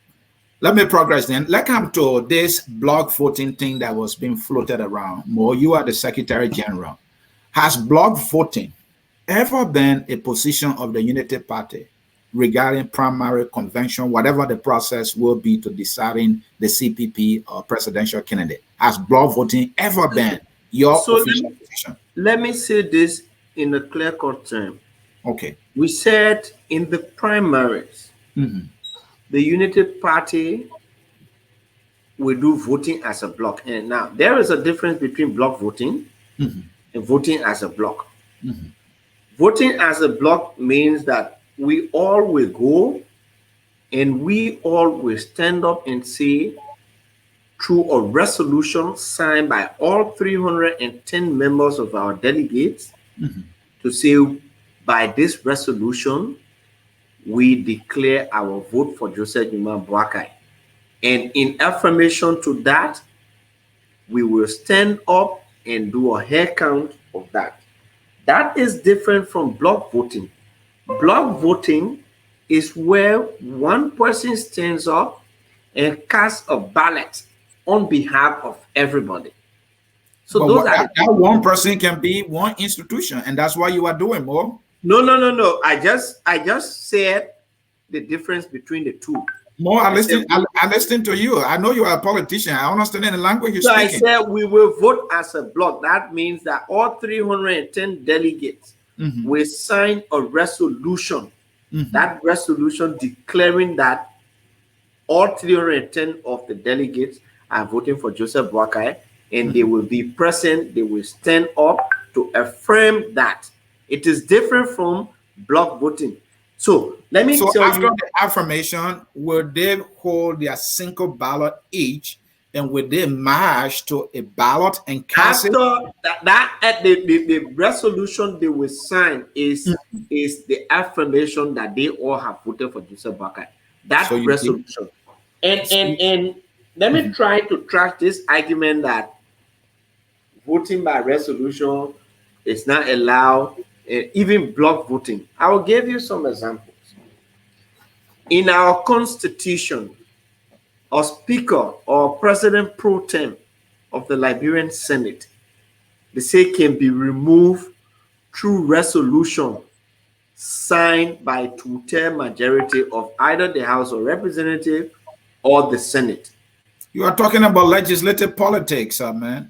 Let me progress then. Let's come to this block voting thing that was being floated around. Mo, you are the Secretary General. Has block voting ever been a position of the Unity Party regarding primary convention, whatever the process will be to deciding the CPP or presidential candidate? Has block voting ever been your official position? Let me say this in a clear-cut term. Okay. We said in the primaries, the Unity Party will do voting as a block. And now there is a difference between block voting and voting as a block. Voting as a block means that we all will go and we all will stand up and say, through a resolution signed by all 310 members of our delegates, to say, by this resolution, we declare our vote for Joseph Boakai. And in affirmation to that, we will stand up and do a hair count of that. That is different from block voting. Block voting is where one person stands up and casts a ballot on behalf of everybody. So those are that one person can be one institution, and that's why you are doing more. No. I just said the difference between the two. More, I listen to you. I know you are a politician. I understand the language you're speaking. I said we will vote as a block. That means that all 310 delegates will sign a resolution. That resolution declaring that all 310 of the delegates are voting for Joseph Boakai, and they will be present. They will stand up to affirm that. It is different from block voting. So let me tell you. After the affirmation, will they hold their single ballot each, and will they march to a ballot and cast it? After the resolution they will sign is the affirmation that they all have voted for Joseph Boakai. That resolution. And let me try to track this argument that voting by resolution is not allowed. Even block voting. I will give you some examples. In our constitution, a speaker or president pro tem of the Liberian Senate, they say can be removed through resolution signed by two-thirds majority of either the House of Representatives or the Senate. You are talking about legislative politics, man.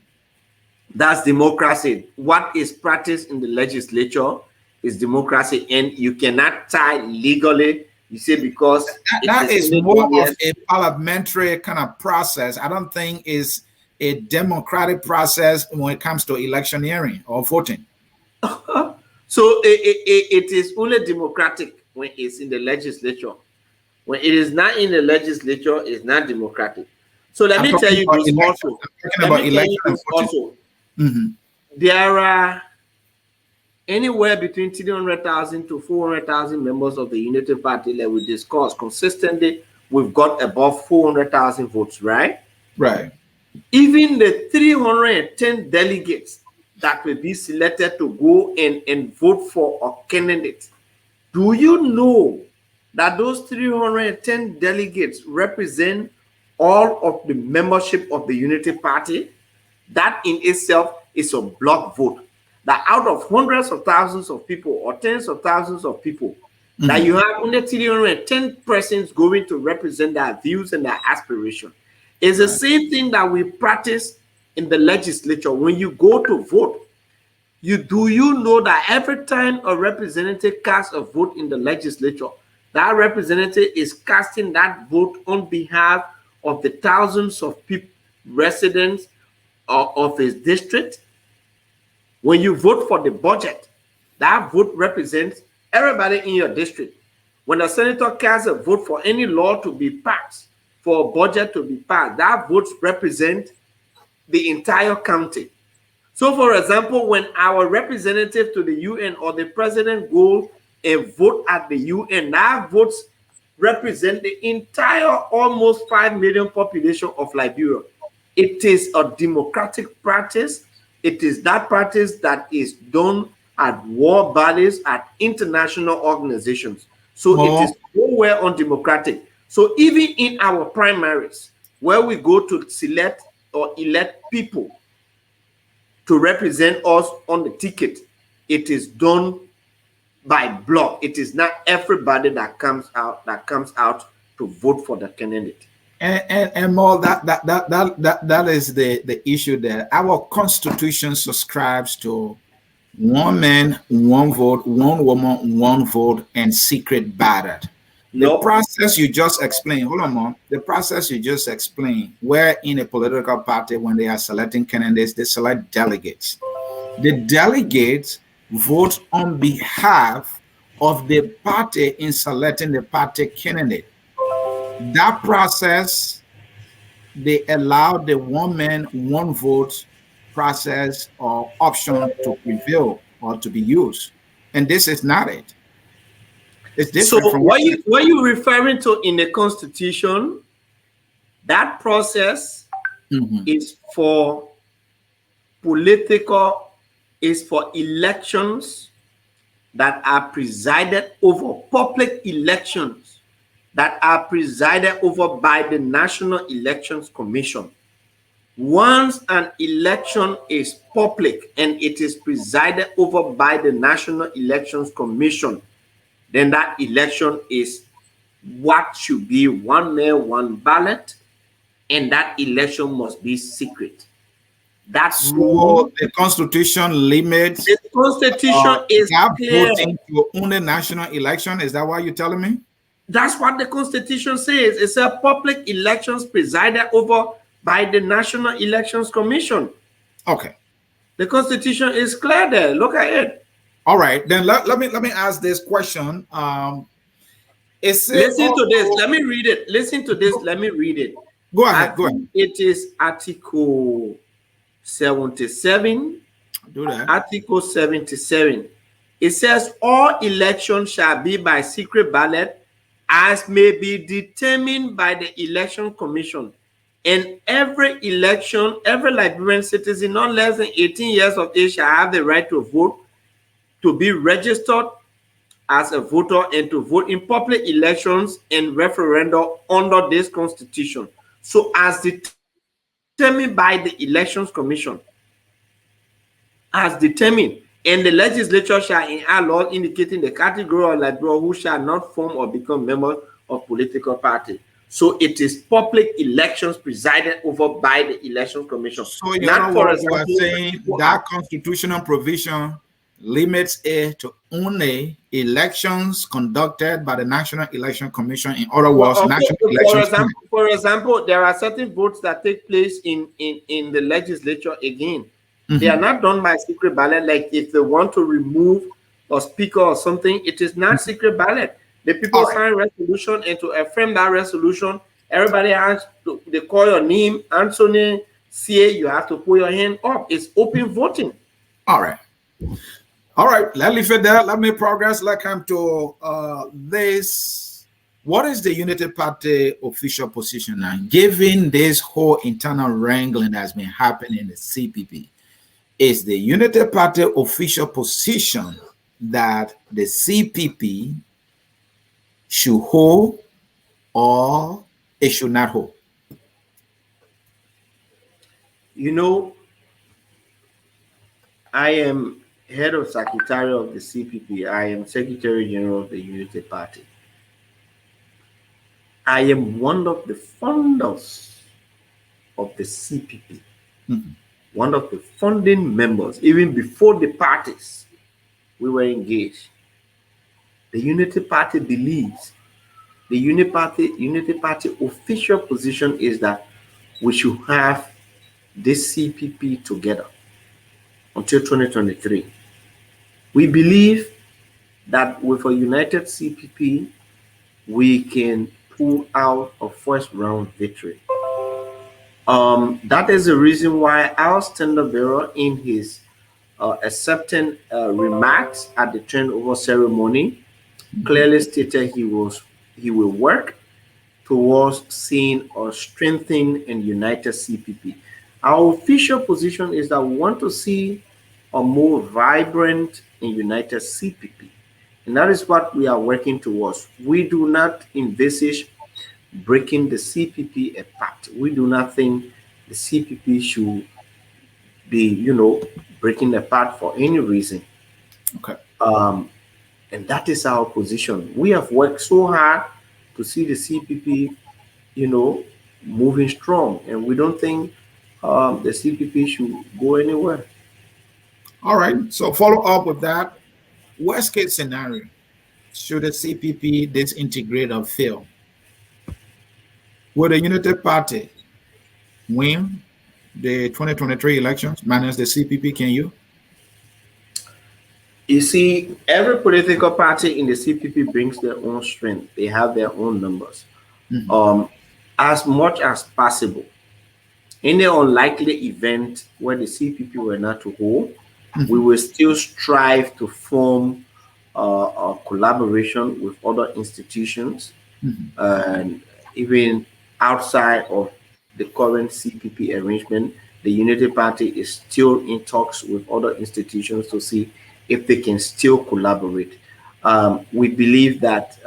That's democracy. What is practiced in the legislature is democracy, and you cannot tie legally. You say because that is more of a parliamentary kind of process. I don't think it's a democratic process when it comes to electioneering or voting. So it is only democratic when it's in the legislature. When it is not in the legislature, it's not democratic. So let me tell you this also. There are anywhere between 300,000 to 400,000 members of the Unity Party that we discuss consistently. We've got above 400,000 votes, right? Right. Even the 310 delegates that will be selected to go and vote for a candidate. Do you know that those 310 delegates represent all of the membership of the Unity Party, that in itself is a block vote. That out of hundreds of thousands of people or tens of thousands of people, that you have only 310 persons going to represent their views and their aspirations. It's the same thing that we practice in the legislature. When you go to vote, you know that every time a representative casts a vote in the legislature, that representative is casting that vote on behalf of the thousands of people, residents of his district. When you vote for the budget, that vote represents everybody in your district. When a senator casts a vote for any law to be passed, for a budget to be passed, that vote represents the entire county. So, for example, when our representative to the UN or the president go and vote at the UN, that votes represent the entire almost 5 million population of Liberia. It is a democratic practice. It is that practice that is done at war bodies, at international organizations. So it is nowhere undemocratic. So even in our primaries, where we go to select or elect people to represent us on the ticket, it is done by block. It is not everybody that comes out to vote for the candidate. And more that is the issue there. Our constitution subscribes to one man, one vote, one woman, one vote, and secret ballot. The process you just explained, hold on, Mom. The process you just explained, where in a political party, when they are selecting candidates, they select delegates. The delegates vote on behalf of the party in selecting the party candidate. That process, they allow the one man, one vote process or option to prevail or to be used. And this is not it. It's different so from what you referring to in the Constitution, that process is for political, is for elections that are presided over, public elections that are presided over by the National Elections Commission. Once an election is public and it is presided over by the National Elections Commission, then that election is what should be one man, one ballot, and that election must be secret. That's so the Constitution limits. The Constitution is clear. Voting to only national election. Is that what you're telling me? That's what the Constitution says. It's a public elections presided over by the National Elections Commission. Okay. The Constitution is clear there. Look at it. All right. Then let me ask this question. Listen to this. Let me read it. Listen to this. Let me read it. Go ahead. Go ahead. It is Article 77. Do that. Article 77. It says all elections shall be by secret ballot as may be determined by the Election Commission. And every election, every Liberian citizen not less than 18 years of age shall have the right to vote, to be registered as a voter, and to vote in public elections and referenda under this Constitution. So as determined by the Elections Commission, as determined, and the legislature shall enact laws indicating the category of Liberia who shall not form or become members of political party. So it is public elections presided over by the Elections Commission. So not for example, you are saying that constitutional provision limits it to only elections conducted by the National Election Commission. In other words, national elections. For example, there are certain votes that take place in the legislature again. They are not done by secret ballot. Like if they want to remove a speaker or something, it is not secret ballot. The people sign resolution, and to affirm that resolution, everybody has to, they call your name, Anthony, say you have to put your hand up. It's open voting. All right. All right, let me fit that. Let me progress. Let's come to this. What is the Unity Party official position now? Given this whole internal wrangling that's been happening in the CPP, is the Unity Party official position that the CPP should hold or it should not hold? You know, I am head of secretary of the CPP. I am Secretary General of the Unity Party. I am one of the founders of the CPP, Mhm. one of the founding members. Even before the parties, we were engaged. The Unity Party believes Unity Party official position is that we should have this CPP together until 2023. We believe that with a united CPP, we can pull out a first round victory. That is the reason why our standard bearer, in his accepting remarks at the turnover ceremony, clearly stated he will work towards seeing a strengthened and united CPP. Our official position is that we want to see a more vibrant and united CPP. And that is what we are working towards. We do not envisage breaking the CPP apart. We do not think the CPP should be, breaking apart for any reason. Okay. Um, and that is our position. We have worked so hard to see the CPP, you know, moving strong, and we don't think the CPP should go anywhere. All right. So follow up with that. Worst case scenario, should the CPP disintegrate or fail? Will the Unity Party win the 2023 elections minus the CPP? Can you? You see, every political party in the CPP brings their own strength. They have their own numbers. Mhm. Um, as much as possible, in the unlikely event where the CPP were not to hold, we Mhm. will still strive to form a collaboration with other institutions, Mhm. and even outside of the current CPP arrangement, the Unity Party is still in talks with other institutions to see if they can still collaborate. We believe that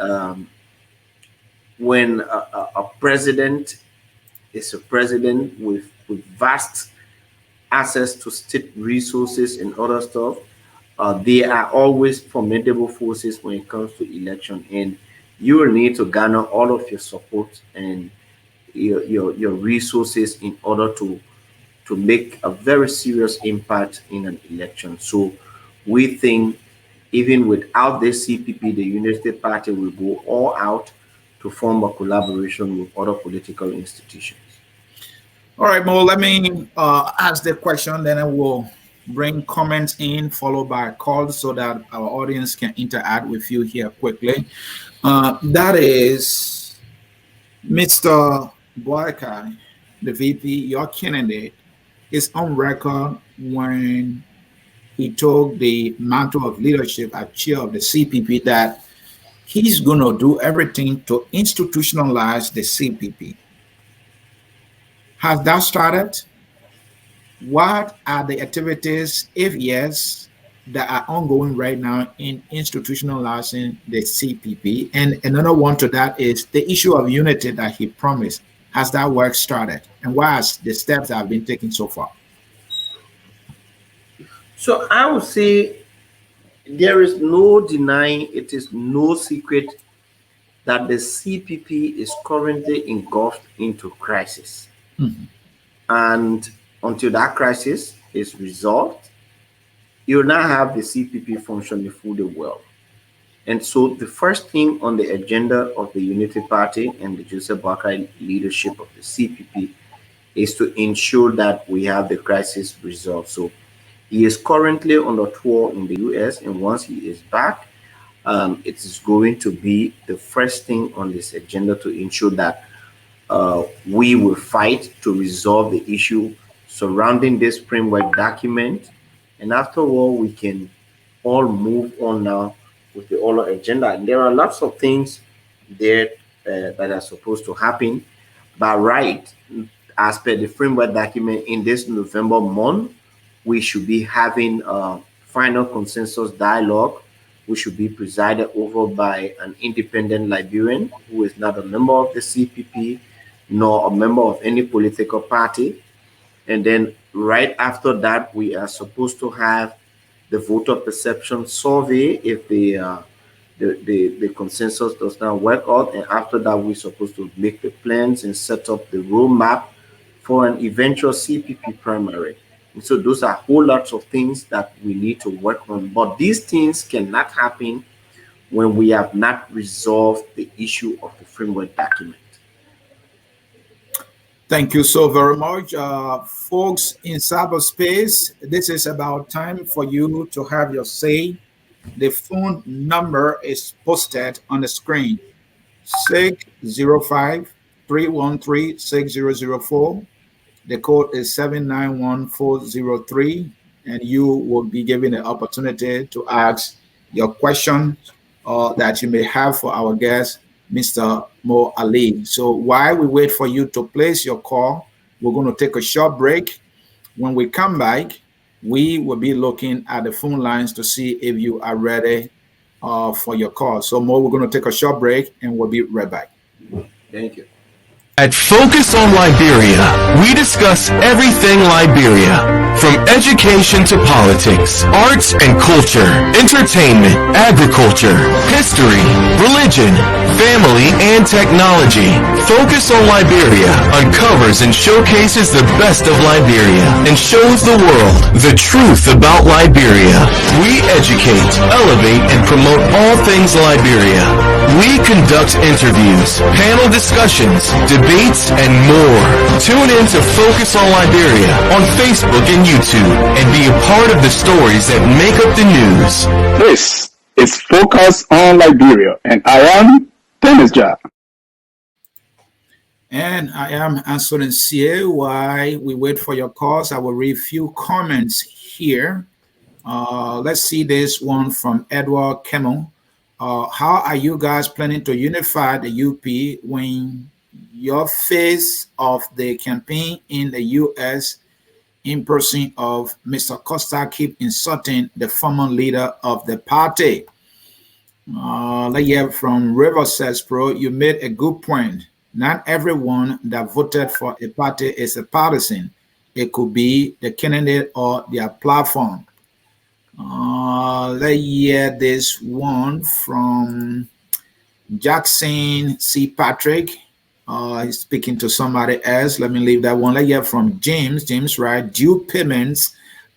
when a president is a president with vast access to state resources and other stuff, they are always formidable forces when it comes to election. And you will need to garner all of your support and your resources in order to make a very serious impact in an election. So we think even without the CPP, the Unity Party will go all out to form a collaboration with other political institutions. All right, Mo, let me ask the question, then I will bring comments in, followed by calls so that our audience can interact with you here quickly. That is Mr. Boyka, the VP, your candidate, is on record when he took the mantle of leadership as chair of the CPP that he's going to do everything to institutionalize the CPP. Has that started? What are the activities, if yes, that are ongoing right now in institutionalizing the CPP? And another one to that is the issue of unity that he promised. Has that work started? And what are the steps that have been taken so far? So I would say there is no denying, it is no secret that the CPP is currently engulfed into crisis. Mhm. And until that crisis is resolved, you will not have the CPP functioning fully well. And so the first thing on the agenda of the Unity Party and the Joseph Boakai leadership of the CPP is to ensure that we have the crisis resolved. So he is currently on a tour in the US, and once he is back, it is going to be the first thing on this agenda to ensure that we will fight to resolve the issue surrounding this framework document. And after all, we can all move on now with the other agenda. And there are lots of things there that are supposed to happen. But right, as per the framework document, in this November month, we should be having a final consensus dialogue which should be presided over by an independent Liberian who is not a member of the CPP nor a member of any political party. And then right after that, we are supposed to have the voter perception survey if the consensus does not work out. And after that, we're supposed to make the plans and set up the roadmap for an eventual CPP primary. And so those are whole lots of things that we need to work on. But these things cannot happen when we have not resolved the issue of the framework document. Thank you so very much. Folks in cyberspace, this is about time for you to have your say. The phone number is posted on the screen, 605-313-6004. The code is 791403, and you will be given the opportunity to ask your question that you may have for our guest, Mr. Mo Ali. So while we wait for you to place your call, we're going to take a short break. When we come back, we will be looking at the phone lines to see if you are ready for your call. So Mo, we're going to take a short break and we'll be right back. Thank you. At Focus on Liberia, we discuss everything Liberia, from education to politics, arts and culture, entertainment, agriculture, history, religion, family, and technology. Focus on Liberia uncovers and showcases the best of Liberia and shows the world the truth about Liberia. We educate, elevate, and promote all things Liberia. We conduct interviews, panel discussions, debates, and more. Tune in to Focus on Liberia on Facebook and YouTube and be a part of the stories that make up the news. This is Focus on Liberia, and I am Dennis Jah. And I am answering CA. While we wait for your calls, I will read a few comments here. Let's see this one from Edward Kemmel. How are you guys planning to unify the UP when your face of the campaign in the U.S. in person of Mr. Costa keep insulting the former leader of the party? Let's hear from River says, Pro, you made a good point. Not everyone that voted for a party is a partisan. It could be the candidate or their platform. Let's hear this one from Jackson C. Patrick. He's speaking to somebody else. Let me leave that one. Let's hear from James. James, right? Due payments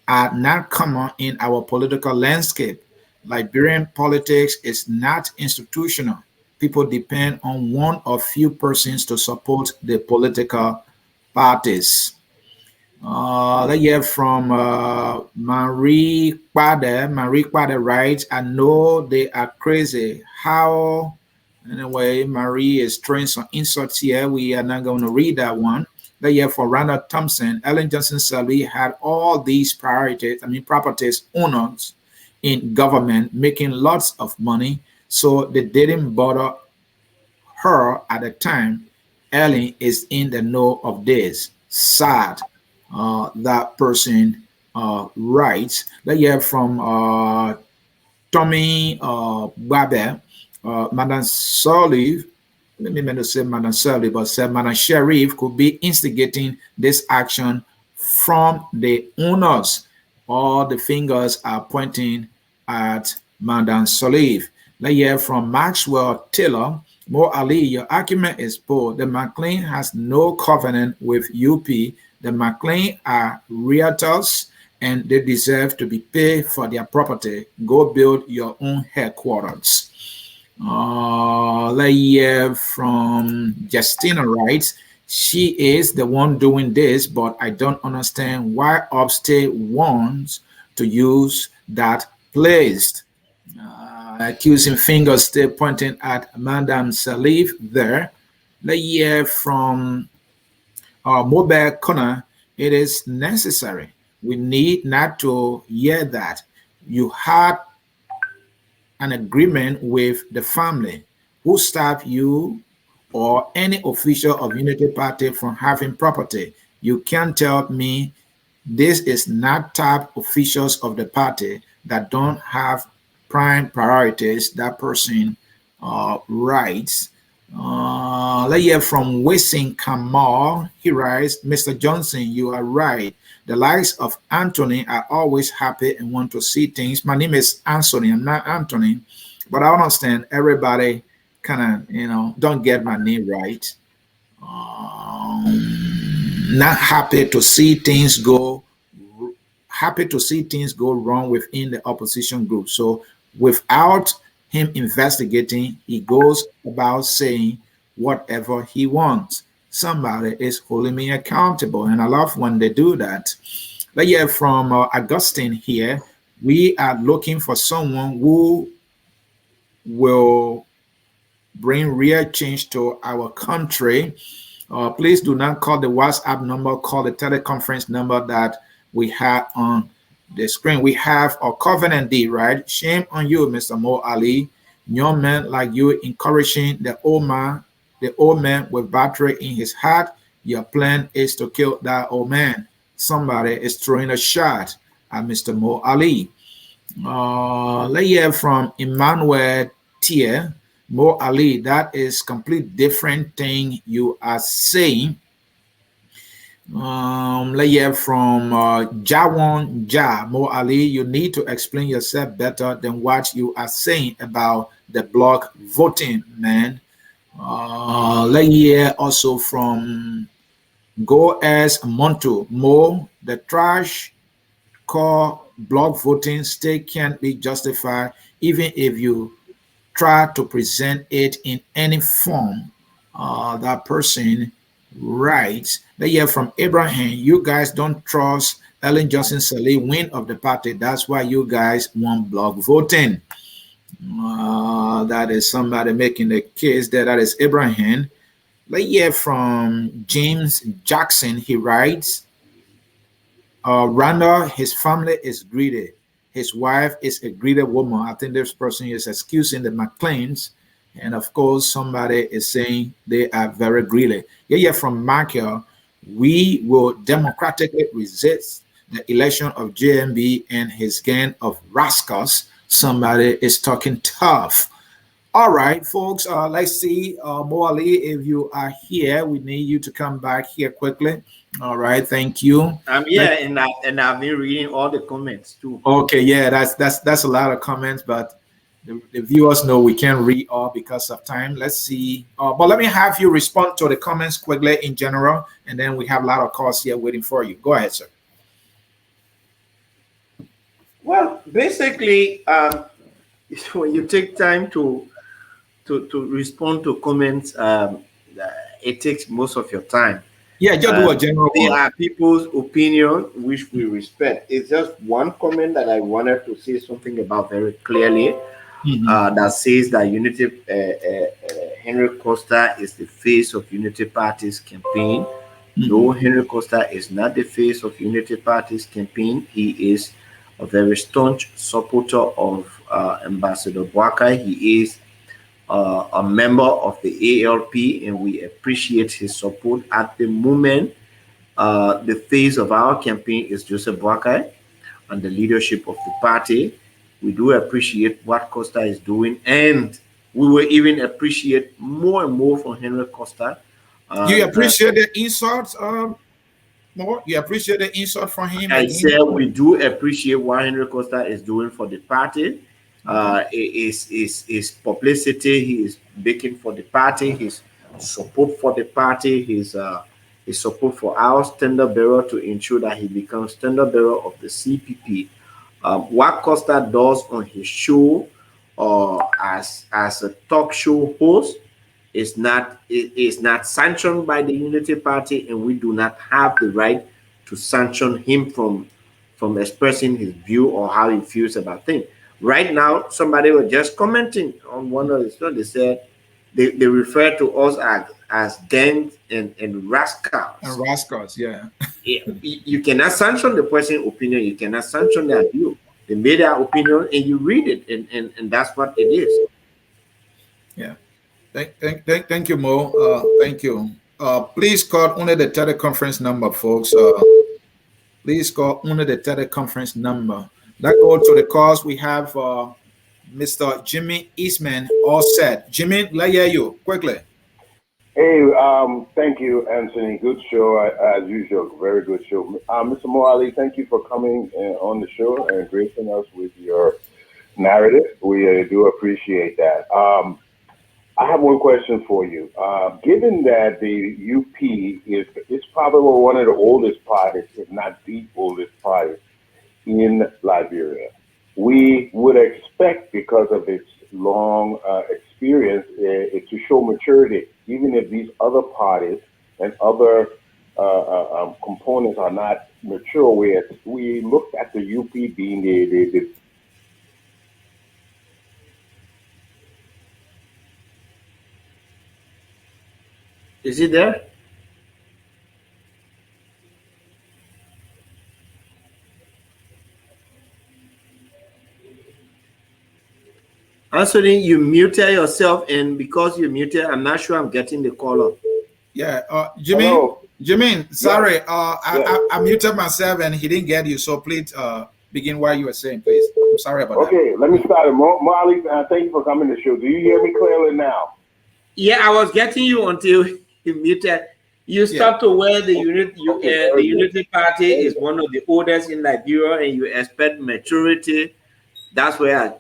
are not common in our political landscape. Liberian politics is not institutional. People depend on one or few persons to support the political parties. Let's hear from Marie Quade. Marie Quade writes, I know they are crazy. How? Anyway, Marie is throwing some insults here. We are not going to read that one. Let's hear from Randall Thompson. Ellen Johnson Sirleaf had all these properties owners in government making lots of money, so they didn't bother her at the time. Ellen is in the know of this. Sad. That person writes. Let's hear from Tommy Babe. Madam Sirleaf, let me not say Madam Sirleaf, but say Madam Sheriff could be instigating this action from the owners. All the fingers are pointing at Madam Sirleaf. Let's hear from Maxwell Taylor. Mo Ali, your argument is poor. The McLean has no covenant with UP. The McLean are realtors and they deserve to be paid for their property. Go build your own headquarters. Let's hear from Justina writes, she is the one doing this, but I don't understand why Upstate wants to use that place. Accusing fingers still pointing at Madam Sirleaf there. Let's hear from Mobile Connor. It is necessary. We need not to hear that you had an agreement with the family who stopped you or any official of Unity Party from having property. You can't tell me this is not top officials of the party that don't have prime priorities. That person writes. Let's hear from Wissing Kamal. He writes, Mr. Johnson, you are right. The likes of Anthony are always happy and want to see things. My name is Anthony. I'm not Anthony, but I understand everybody kind of, don't get my name right. Not happy to see things go wrong within the opposition group. So without him investigating, he goes about saying whatever he wants. Somebody is holding me accountable, and I love when they do that. But yeah, from Augustine here, we are looking for someone who will bring real change to our country. Please do not call the WhatsApp number, call the teleconference number that we have on the screen. We have a covenant deed, right? Shame on you, Mr. Mo Ali. Young men like you encouraging the old man with battery in his heart. Your plan is to kill that old man. Somebody is throwing a shot at Mr. Mo Ali. Let's hear from Emmanuel Tier. Mo Ali, that is complete different thing you are saying. Let's hear from Jawon Ja. Mo Ali, you need to explain yourself better than what you are saying about the block voting, man. Let's hear also from Go as Monto. Mo, the trash core block voting still can't be justified even if you try to present it in any form. That person writes. They hear from Abraham. You guys don't trust Ellen Johnson Sirleaf win of the party. That's why you guys want block voting. That is somebody making the case there. That is Abraham. Let's hear from James Jackson. He writes, Randall, his family is greedy. His wife is a greedy woman. I think this person is excusing the McLeans. And of course, somebody is saying they are very greedy. Yeah, from Michael, we will democratically resist the election of JMB and his gang of rascals. Somebody is talking tough. All right, folks, let's see. Mo Ali, if you are here, we need you to come back here quickly. All right, thank you. And I've been reading all the comments too. Okay, yeah, that's a lot of comments, but the viewers know we can't read all because of time. Let's see. But let me have you respond to the comments quickly in general, and then we have a lot of calls here waiting for you. Go ahead, sir. Well, basically, when you take time to respond to comments, it takes most of your time. Yeah, just do a general. There are people's opinion, which we respect. It's just one comment that I wanted to say something about very clearly. That says that Henry Costa is the face of Unity Party's campaign. No, Henry Costa is not the face of Unity Party's campaign. He is a very staunch supporter of Ambassador Boakai. He is a member of the ALP, and we appreciate his support. At the moment, the face of our campaign is Joseph Boakai and the leadership of the party. We do appreciate what Costa is doing, and we will even appreciate more and more from Henry Costa. You appreciate the insults more? You appreciate the insult from him? I said we do appreciate what Henry Costa is doing for the party. His publicity, he is making for the party, his support for the party, his support for our standard bearer to ensure that he becomes standard bearer of the CPP. What Costa does on his show as a talk show host is not sanctioned by the Unity Party, and we do not have the right to sanction him from expressing his view or how he feels about things. Right now, somebody was just commenting on one of the stories. They said they refer to us as gangs and rascals. And rascals, yeah. You cannot sanction the person's opinion. You cannot sanction their view. They made their opinion, and you read it, and that's what it is. Yeah. Thank you, Mo. Thank you. Please call only the teleconference number, folks. Please call only the teleconference number. Let's go to the calls. We have Mr. Jimmy Eastman, all set. Jimmy, let's hear you quickly. Hey, thank you, Anthony. Good show, as usual. Very good show. Mr. Moali, thank you for coming on the show and gracing us with your narrative. We do appreciate that. I have one question for you. Given that the UP is probably one of the oldest parties, if not the oldest party in Liberia, we would expect, because of its long experience, it to show maturity, even if these other parties and other components are not mature. We looked at the UP being the Is he there? Anthony, you muted yourself, and because you muted, I'm not sure I'm getting the call up. Yeah, Jimmy. Hello. Jimmy, sorry, Yeah. I muted myself and he didn't get you. So please begin what you were saying, please. I'm sorry about that. Okay, let me start it. Molly, thank you for coming to the show. Do you hear me clearly now? Yeah, I was getting you until you muted. You stopped to where the the Unity Party is one of the oldest in Liberia, and you expect maturity. That's where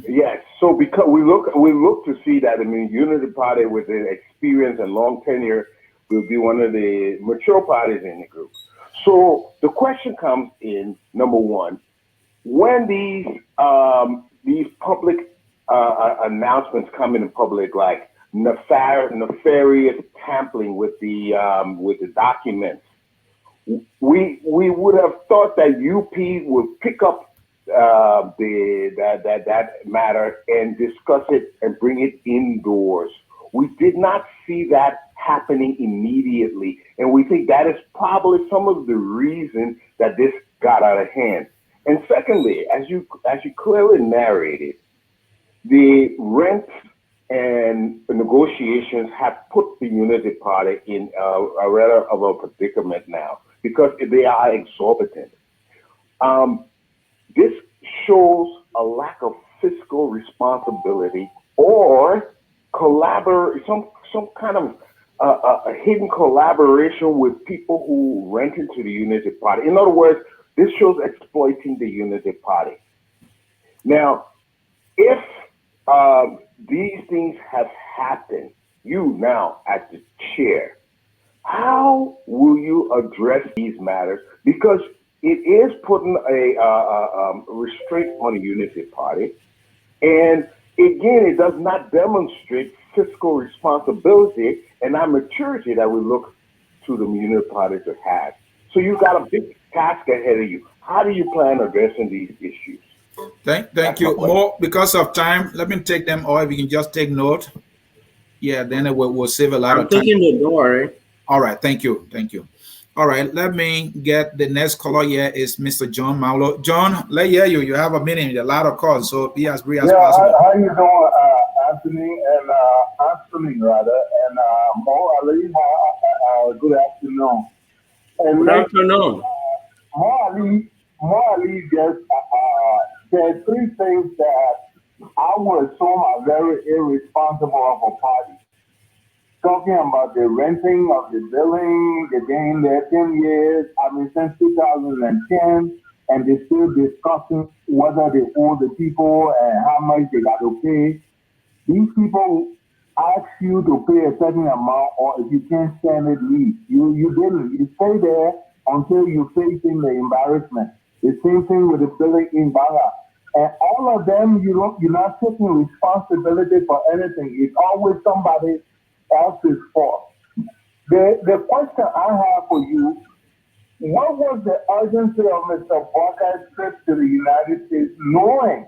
Yes. So because we look to see that, I mean, Unity Party with the experience and long tenure will be one of the mature parties in the group. So the question comes in, number one, when these public announcements come in public, like nefarious tampering with the documents, we would have thought that UP would pick up that matter and discuss it and bring it indoors. We did not see that happening immediately, and we think that is probably some of the reason that this got out of hand. And secondly, as you clearly narrated, the rent and negotiations have put the Unity Party in a rather of a predicament now because they are exorbitant. This shows a lack of fiscal responsibility or some kind of a hidden collaboration with people who rent into the Unity Party. In other words, this shows exploiting the Unity Party. Now, if these things have happened, you now as the chair, how will you address these matters? Because it is putting a restraint on the Unity Party. And again, it does not demonstrate fiscal responsibility and that maturity that we look to the Unity Party to have. So you've got a big task ahead of you. How do you plan on addressing these issues? Thank you. More because of time, let me take them all. If you can just take note. Yeah, then we'll save a lot of time. I'm taking the door. All right, thank you. All right, let me get the next caller here is Mr. John Maulo. John, let's hear you. You have a minute, a lot of calls, so be as brief as possible. How you doing, Anthony and Anthony rather, and Mo Ali? Good afternoon. And good afternoon. Mo Ali just said three things that I would assume are very irresponsible of a party. Talking about the renting of the building, they've been there 10 years, since 2010, and they're still discussing whether they owe the people and how much they got to pay. These people ask you to pay a certain amount, or if you can't stand it, leave. You didn't. You stay there until you're facing the embarrassment. The same thing with the building in Banga. And all of them, you're not taking responsibility for anything. It's always somebody else's fault. The question I have for you, what was the urgency of Mr. Walker's trip to the United States, knowing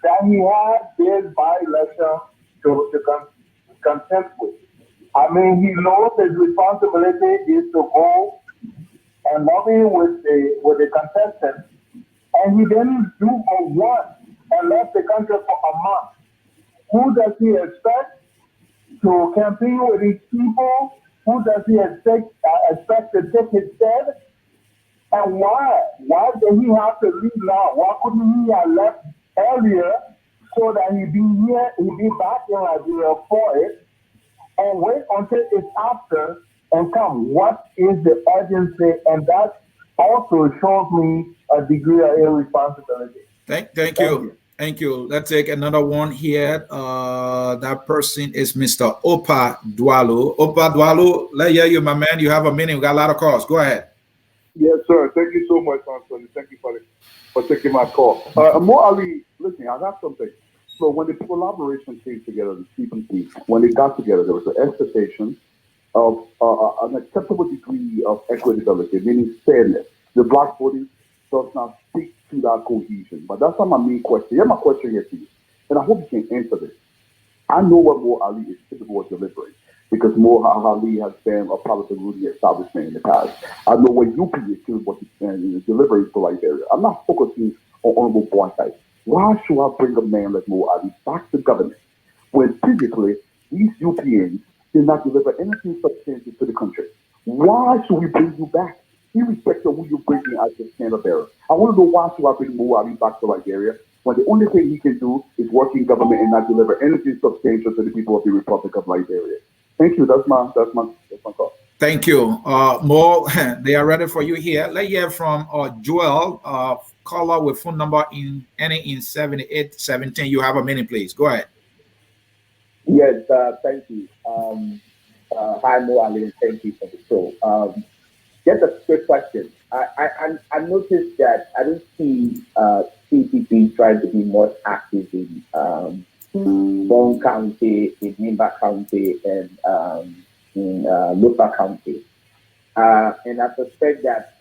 that he had this by-election to contend with? He knows his responsibility is to go and lobby with the contestants, and he didn't do for one and left the country for a month. Who does he expect to campaign with these people? Who does he expect to take his stead? And why? Why did he have to leave now? Why couldn't he have left earlier so that he be back in Liberia for it, and wait until it's after and come. What is the urgency? And that also shows me a degree of irresponsibility. Thank you. Thank you. Let's take another one here. That person is Mr. Opa Dwalo. Opa Dwalo, let hear you, my man. You have a minute. We got a lot of calls. Go ahead. Yes, sir. Thank you so much, Anthony. Thank you for taking my call. Mo Ali, listen, I have something. So when the collaboration came together, the CPC, when they got together, there was an expectation of an acceptable degree of equitability, meaning fairness. The black voting does not speak to that cohesion. But that's not my main question. Here's my question here to you, and I hope you can answer this. I know what Mo Ali is capable of delivering because Mo Ali has been a part of the Rudy establishment in the past. I know what UP is capable of delivering for Liberia. I'm not focusing on Honorable Boycott. Why should I bring a man like Mo Ali back to government when physically these UPNs did not deliver anything substantial to the country? Why should we bring you back? Irrespective of who you bring in as the standard bearer. I want to know why should I bring Mo Ali back to Liberia when the only thing he can do is work in government and not deliver anything substantial to the people of the Republic of Liberia. Thank you. That's my call. Thank you. Mo, they are ready for you here. Let's hear from Joel, caller with phone number ending in 7817. You have a minute, please. Go ahead. Yes, thank you. Hi, Mo Ali, thank you for the show. Just a quick question. I noticed that I don't see CPP trying to be more active in Bone County, in Nimba County, and in Lupa County. And I suspect that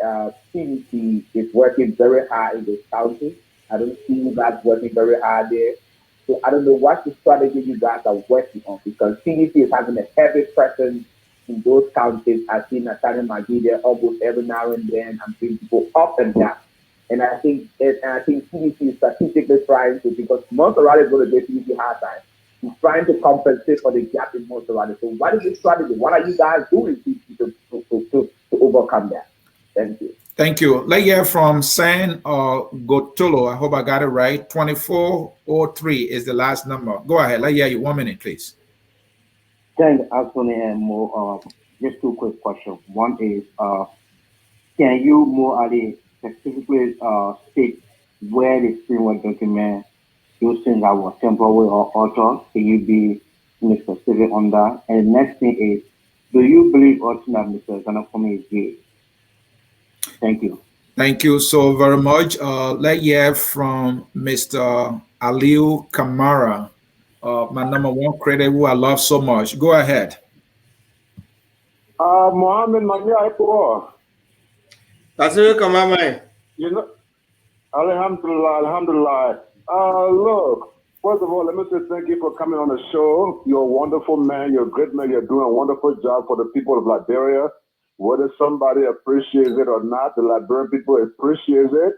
CPP is working very hard in those counties. I don't see you guys working very hard there. So I don't know what the strategy you guys are working on because CDC is having a heavy presence in those counties. I've seen Nathan Maggie there almost every now and then. I'm seeing people up and down. And I think CDC is strategically trying to, because Monserrat is going to get CDC hard time. He's trying to compensate for the gap in Monserrat. So what is the strategy? What are you guys doing to overcome that? Thank you. Thank you. Let's hear from San Gotolo. I hope I got it right. 2403 is the last number. Go ahead. Let's hear you. 1 minute, please. Thanks, Anthony and Mo. Just two quick questions. One is, can you, Mo Ali, specifically state where the framework document you think that was temporary or altered? Can you be specific on that? And the next thing is, do you believe also that Mr. Zanakome is gay? Thank you. Thank you so very much. Let's hear from Mr. Aliu Kamara, my number one critic who I love so much. Go ahead. Mohammed Mania, That's it, come on, man. you know, Alhamdulillah, Alhamdulillah. Look, first of all, let me say thank you for coming on the show. You're a wonderful man. You're a great man. You're doing a wonderful job for the people of Liberia. Whether somebody appreciates it or not, the Liberian people appreciate it.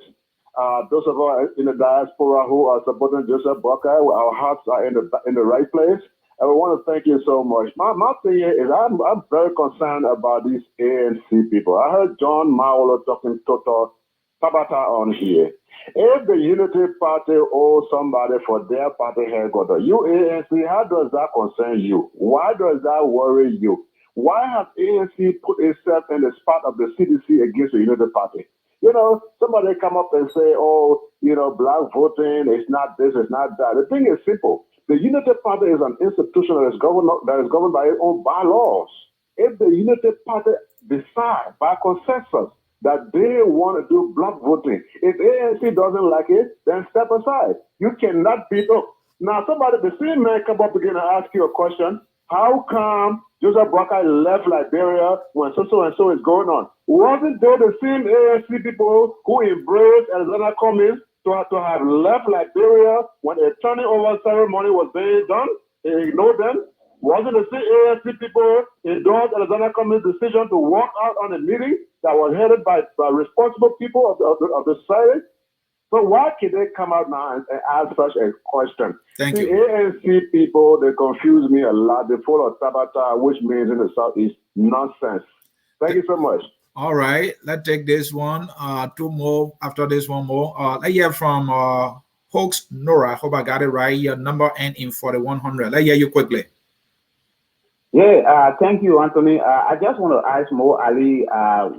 Those of us in the diaspora who are supporting Joseph Boakai, our hearts are in the right place. And we want to thank you so much. My thing here is I'm very concerned about these ANC people. I heard John Mawolo talking Toto Tabata on here. If the Unity Party owes somebody for their party headquarters, you ANC, how does that concern you? Why does that worry you? Why has ANC put itself in the spot of the CDC against the Unity Party? You know, somebody come up and say, oh, you know, black voting, it's not this, it's not that. The thing is simple. The Unity Party is an institution that is governed by its own bylaws. If the Unity Party decide by consensus that they want to do black voting, if ANC doesn't like it, then step aside. You cannot beat up. Now, the same man come up again and ask you a question. How come Joseph Boakai left Liberia when so-and-so is going on? Wasn't there the same ANC people who embraced Alexander Cummings to have left Liberia when a turning over ceremony was being done? They ignored them. Wasn't the same ANC people endorsed Alexander Cummings' decision to walk out on a meeting that was headed by responsible people of the society? So why can they come out now and ask such a question? Thank you. ANC people, they confuse me a lot. They follow Tabata, which means in the Southeast, nonsense. Thank you so much. All right, let's take this one. Two more after this one more. Let's hear from Hoax Nora. Hope I got it right. Your number end in 4100. Let's hear you quickly. Yeah, thank you, Anthony. I just want to ask Mo Ali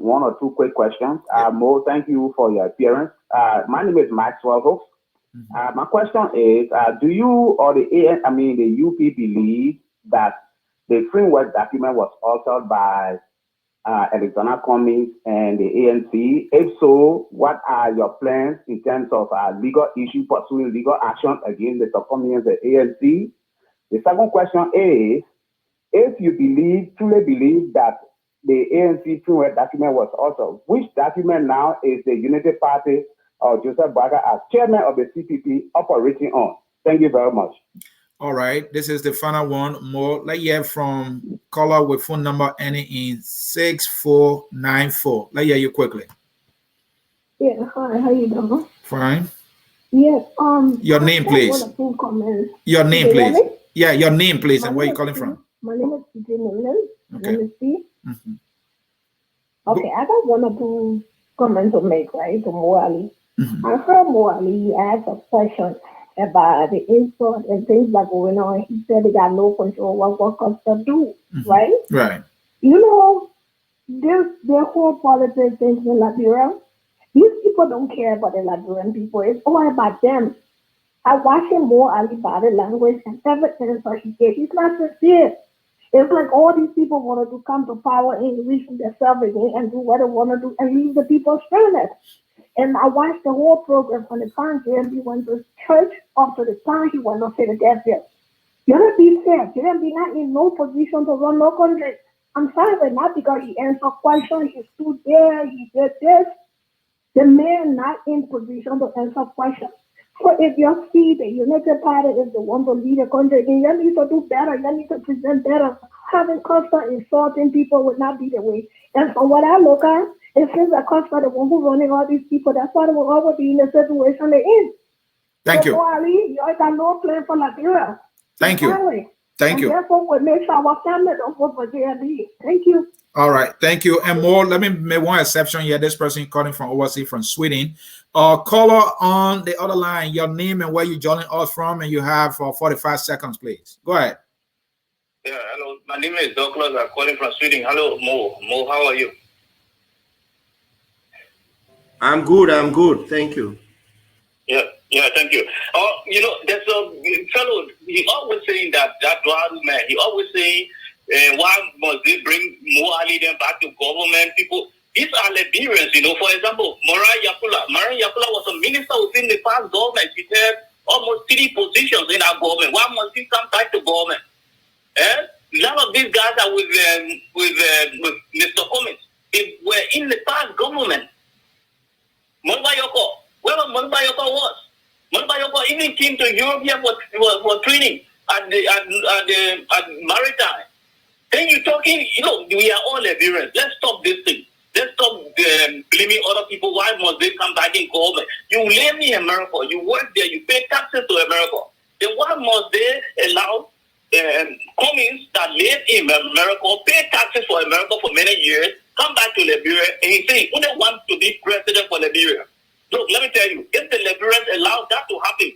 one or two quick questions. Mo, thank you for your appearance. My name is Maxwell Hooks. My question is, do you or the UP believe that the framework document was authored by Alexander Cummings and the ANC? If so, what are your plans in terms of legal issue, pursuing legal action against the Cummings and the ANC? The second question is, if you truly believe that the ANC framework document was authored, which document now is the Unity Party or Joseph Baga as chairman of the CPP operating on? Thank you very much. All right, this is the final one. More. Let's hear from caller with phone number ending in 6494. Let's hear you quickly. Yeah, hi, how you doing? Fine. Yeah, your name, please. Your name, please. Yeah, your name, please, and where you calling from? My name is CJ Nolan. Okay. Okay, I got one or two comments to make, right, to Mo Ali. I heard Mo Ali ask a question about the insult and things that going on. He said they got no control what workers do, right? Right. You know, their whole politics in Liberia, these people don't care about the Liberian people. It's all about them. I watch him Mo Ali body language and everything so he's not sincere. It's like all these people wanted to come to power and reach themselves again and do what they want to do and leave the people stranded. And I watched the whole program from the time JMB went to church up to the time he went to Philadelphia. You gotta be fair. JMB not in no position to run no country. I'm sorry, not because he answered questions, he stood there, he did this. The man not in position to answer questions. So if you see the United Party is the one to lead the country, then you need to do better. You need to present better. Having constant insulting people would not be the way. And from what I look at, it seems like constant the one who running all these people. That's why they will always be in the situation they're in. Thank you. Ali, you got no plan for Liberia. Thank you. Thank you. Therefore, we make sure our family don't vote for JLB. Thank you. All right, thank you. And more, let me make one exception here. This person calling from overseas, from Sweden. Caller on the other line, your name and where you joining us from, and you have 45 seconds, please. Go ahead. Yeah, hello. My name is Douglas. I'm calling from Sweden. Hello, Mo. Mo, how are you? I'm good. Thank you. Yeah, thank you. You know, there's a fellow, he always saying that Dwaru man, he always saying, why must they bring Mo Ali them back to government? People, these are Liberians, you know. For example, Mariah Yakula was a minister within the past government. She had almost 3 positions in our government. Why must he come back to government? None of these guys are with Mr. Cummings. They were in the past government. Monbayoko, wherever Monbayoko was. Monbayoko even came to Europe for training at Maritime. Then you're talking, you know, we are all Liberians. Let's stop this thing. Let's stop blaming other people. Why must they come back in government? You live in America. You work there. You pay taxes to America. Then why must they allow Cummings that live in America, pay taxes for America for many years, come back to Liberia, and he says, who don't want to be president for Liberia? Look, let me tell you, if the Liberians allow that to happen,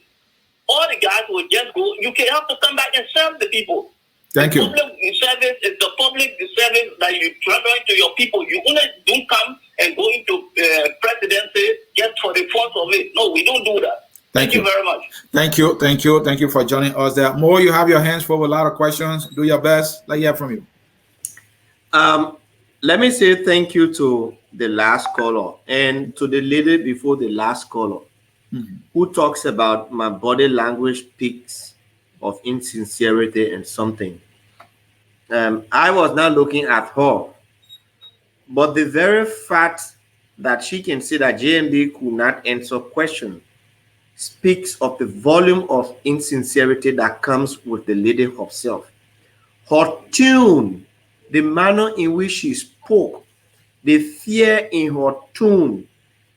all the guys will just go, you can have to come back and serve the people. Thank you. Public service is the public service that you travel to your people. You only don't come and go into presidency just for the funds of it. No, we don't do that. Thank you very much. Thank you for joining us there. More, you have your hands full with a lot of questions. Do your best. Let me hear from you. Let me say thank you to the last caller and to the lady before the last caller who talks about my body language speaks of insincerity and something. I was not looking at her, but the very fact that she can say that JMB could not answer questions speaks of the volume of insincerity that comes with the lady herself. Her tune, the manner in which she spoke, the fear in her tone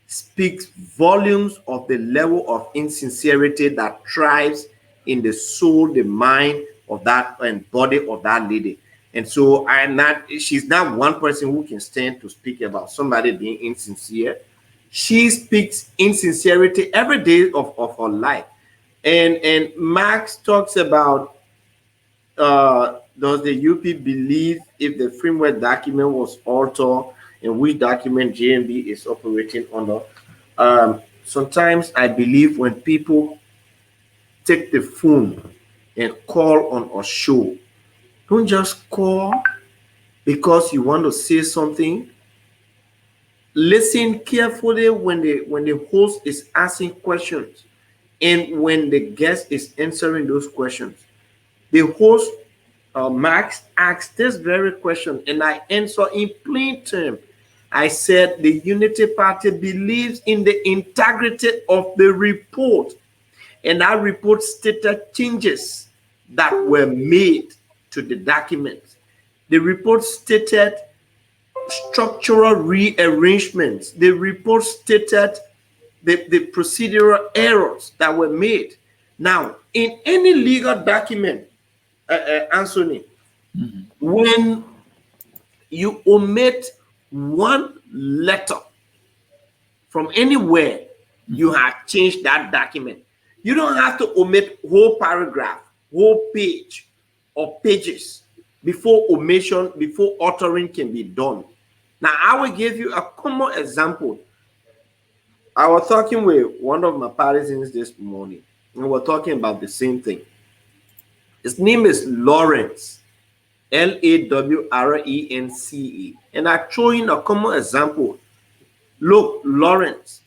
speaks volumes of the level of insincerity that thrives in the soul, the mind of that and body of that lady. And so she's not one person who can stand to speak about somebody being insincere. She speaks insincerity every day of her life. And Marx talks about does the UP believe if the framework document was altered and which document JMB is operating under? Sometimes I believe when people take the phone and call on a show, don't just call because you want to say something. Listen carefully when the host is asking questions and when the guest is answering those questions. The host, Max, asked this very question, and I answer in plain terms. I said the Unity Party believes in the integrity of the report, and that report stated changes that were made to the document. The report stated structural rearrangements. The report stated the procedural errors that were made. Now, in any legal document, Anthony, when you omit one letter from anywhere, you have changed that document. You don't have to omit whole paragraph, whole page, or pages before omission, before altering can be done. Now, I will give you a common example. I was talking with one of my partisans this morning, and we're talking about the same thing. His name is Lawrence, Lawrence, and I'm showing a common example. Look, Lawrence,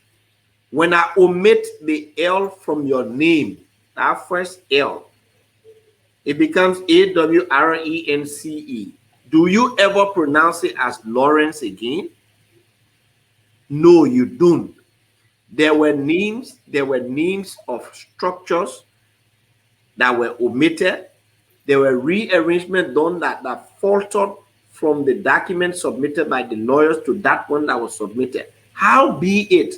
when I omit the L from your name, that first L, it becomes Awrence. Do you ever pronounce it as Lawrence again? No, you don't. There were names of structures that were omitted. There were rearrangements done that faltered from the document submitted by the lawyers to that one that was submitted. How be it,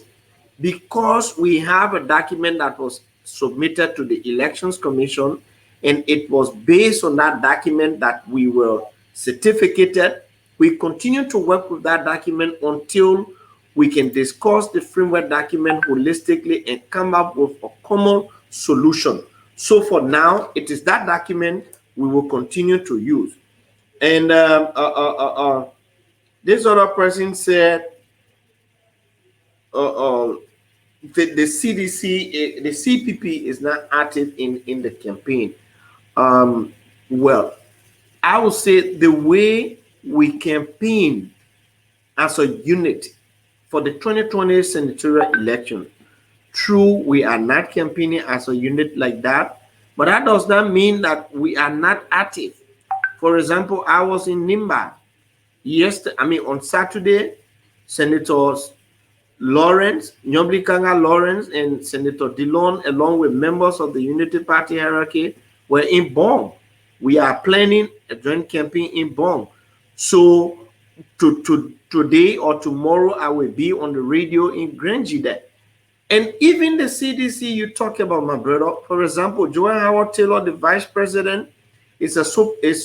because we have a document that was submitted to the Elections Commission, and it was based on that document that we were certificated, we continue to work with that document until we can discuss the framework document holistically and come up with a common solution. So for now, it is that document we will continue to use. And this other person said the CDC, the CPP is not active in the campaign. Well, I would say the way we campaign as a unit for the 2020 senatorial election, true, we are not campaigning as a unit like that, but that does not mean that we are not active. For example, I was in Nimba on Saturday. Senators Lawrence, Nyoblikanga Lawrence, and Senator Dillon, along with members of the Unity Party hierarchy, were in Bong. We are planning a joint campaign in Bong. So today or tomorrow, I will be on the radio in Granjide. And even the CDC you talk about, my brother, for example, Joanne Howard Taylor, the vice president, is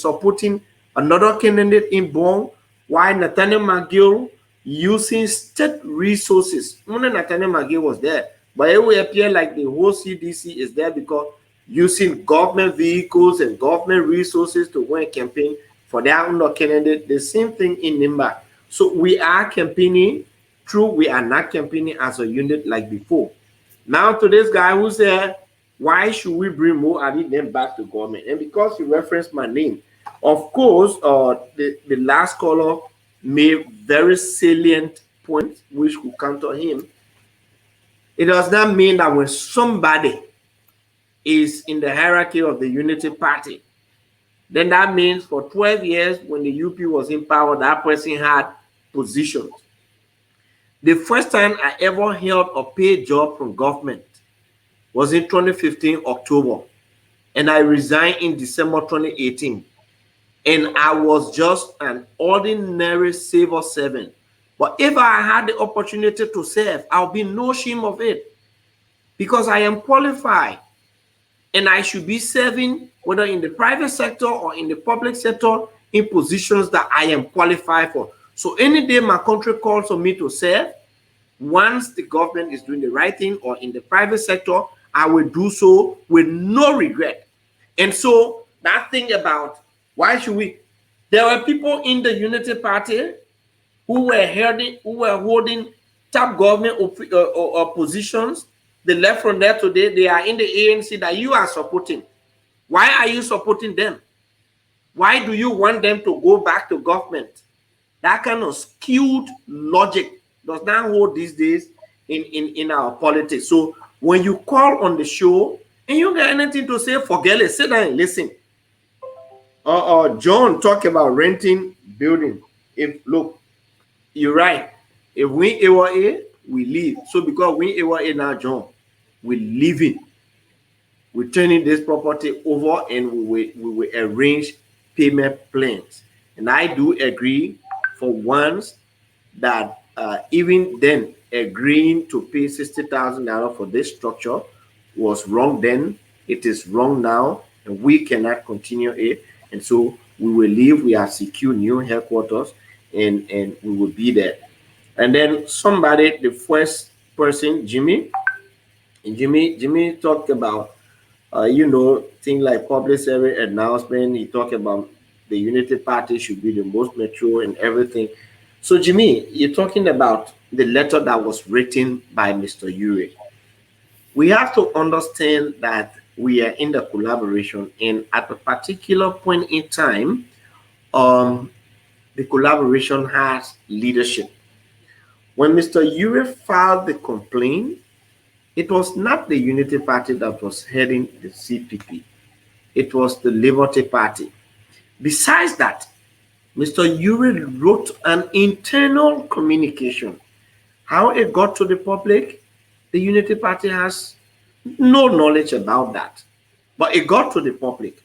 supporting another candidate in Bong, while Nathaniel McGill using state resources. Only Nathaniel McGill was there, but it will appear like the whole CDC is there because using government vehicles and government resources to win a campaign for their own candidate. The same thing in Nimba. So we are campaigning. True, we are not campaigning as a unit like before. Now to this guy who said, why should we bring Mo Ali then back to government? And because you referenced my name, of course, the last caller made very salient points which could counter him. It does not mean that when somebody is in the hierarchy of the Unity Party, then that means for 12 years when the UP was in power, that person had positions. The first time I ever held a paid job from government was in 2015 October, and I resigned in December 2018. And I was just an ordinary civil servant. But if I had the opportunity to serve, I'll be no shame of it, because I am qualified, and I should be serving whether in the private sector or in the public sector in positions that I am qualified for. So any day my country calls on me to serve, Once the government is doing the right thing or in the private sector, I will do so with no regret. And so that thing about why should we? There were people in the Unity Party who were holding top government positions. They left from there today. They are in the ANC that you are supporting. Why are you supporting them? Why do you want them to go back to government? That kind of skewed logic does not hold these days in our politics. So when you call on the show and you got anything to say, forget it. Sit down and listen. John talk about renting building. Look, you're right. If we ever a, we leave. So because we ever a now, John, we're leaving. We're turning this property over and we will arrange payment plans. And I do agree for once that even then agreeing to pay $60,000 for this structure was wrong then. It is wrong now, and we cannot continue it. And so we will leave. We have secured new headquarters, and we will be there. And then somebody, the first person, Jimmy talked about things like public service announcement. He talked about the Unity Party should be the most mature and everything. So Jimmy, you're talking about the letter that was written by Mr. Ure. We have to understand that we are in the collaboration, and at a particular point in time, the collaboration has leadership. When Mr. Ure filed the complaint, it was not the Unity Party that was heading the CPP. It was the Liberty Party. Besides that, Mr. Ure wrote an internal communication. How it got to the public, the Unity Party has no knowledge about that. But it got to the public.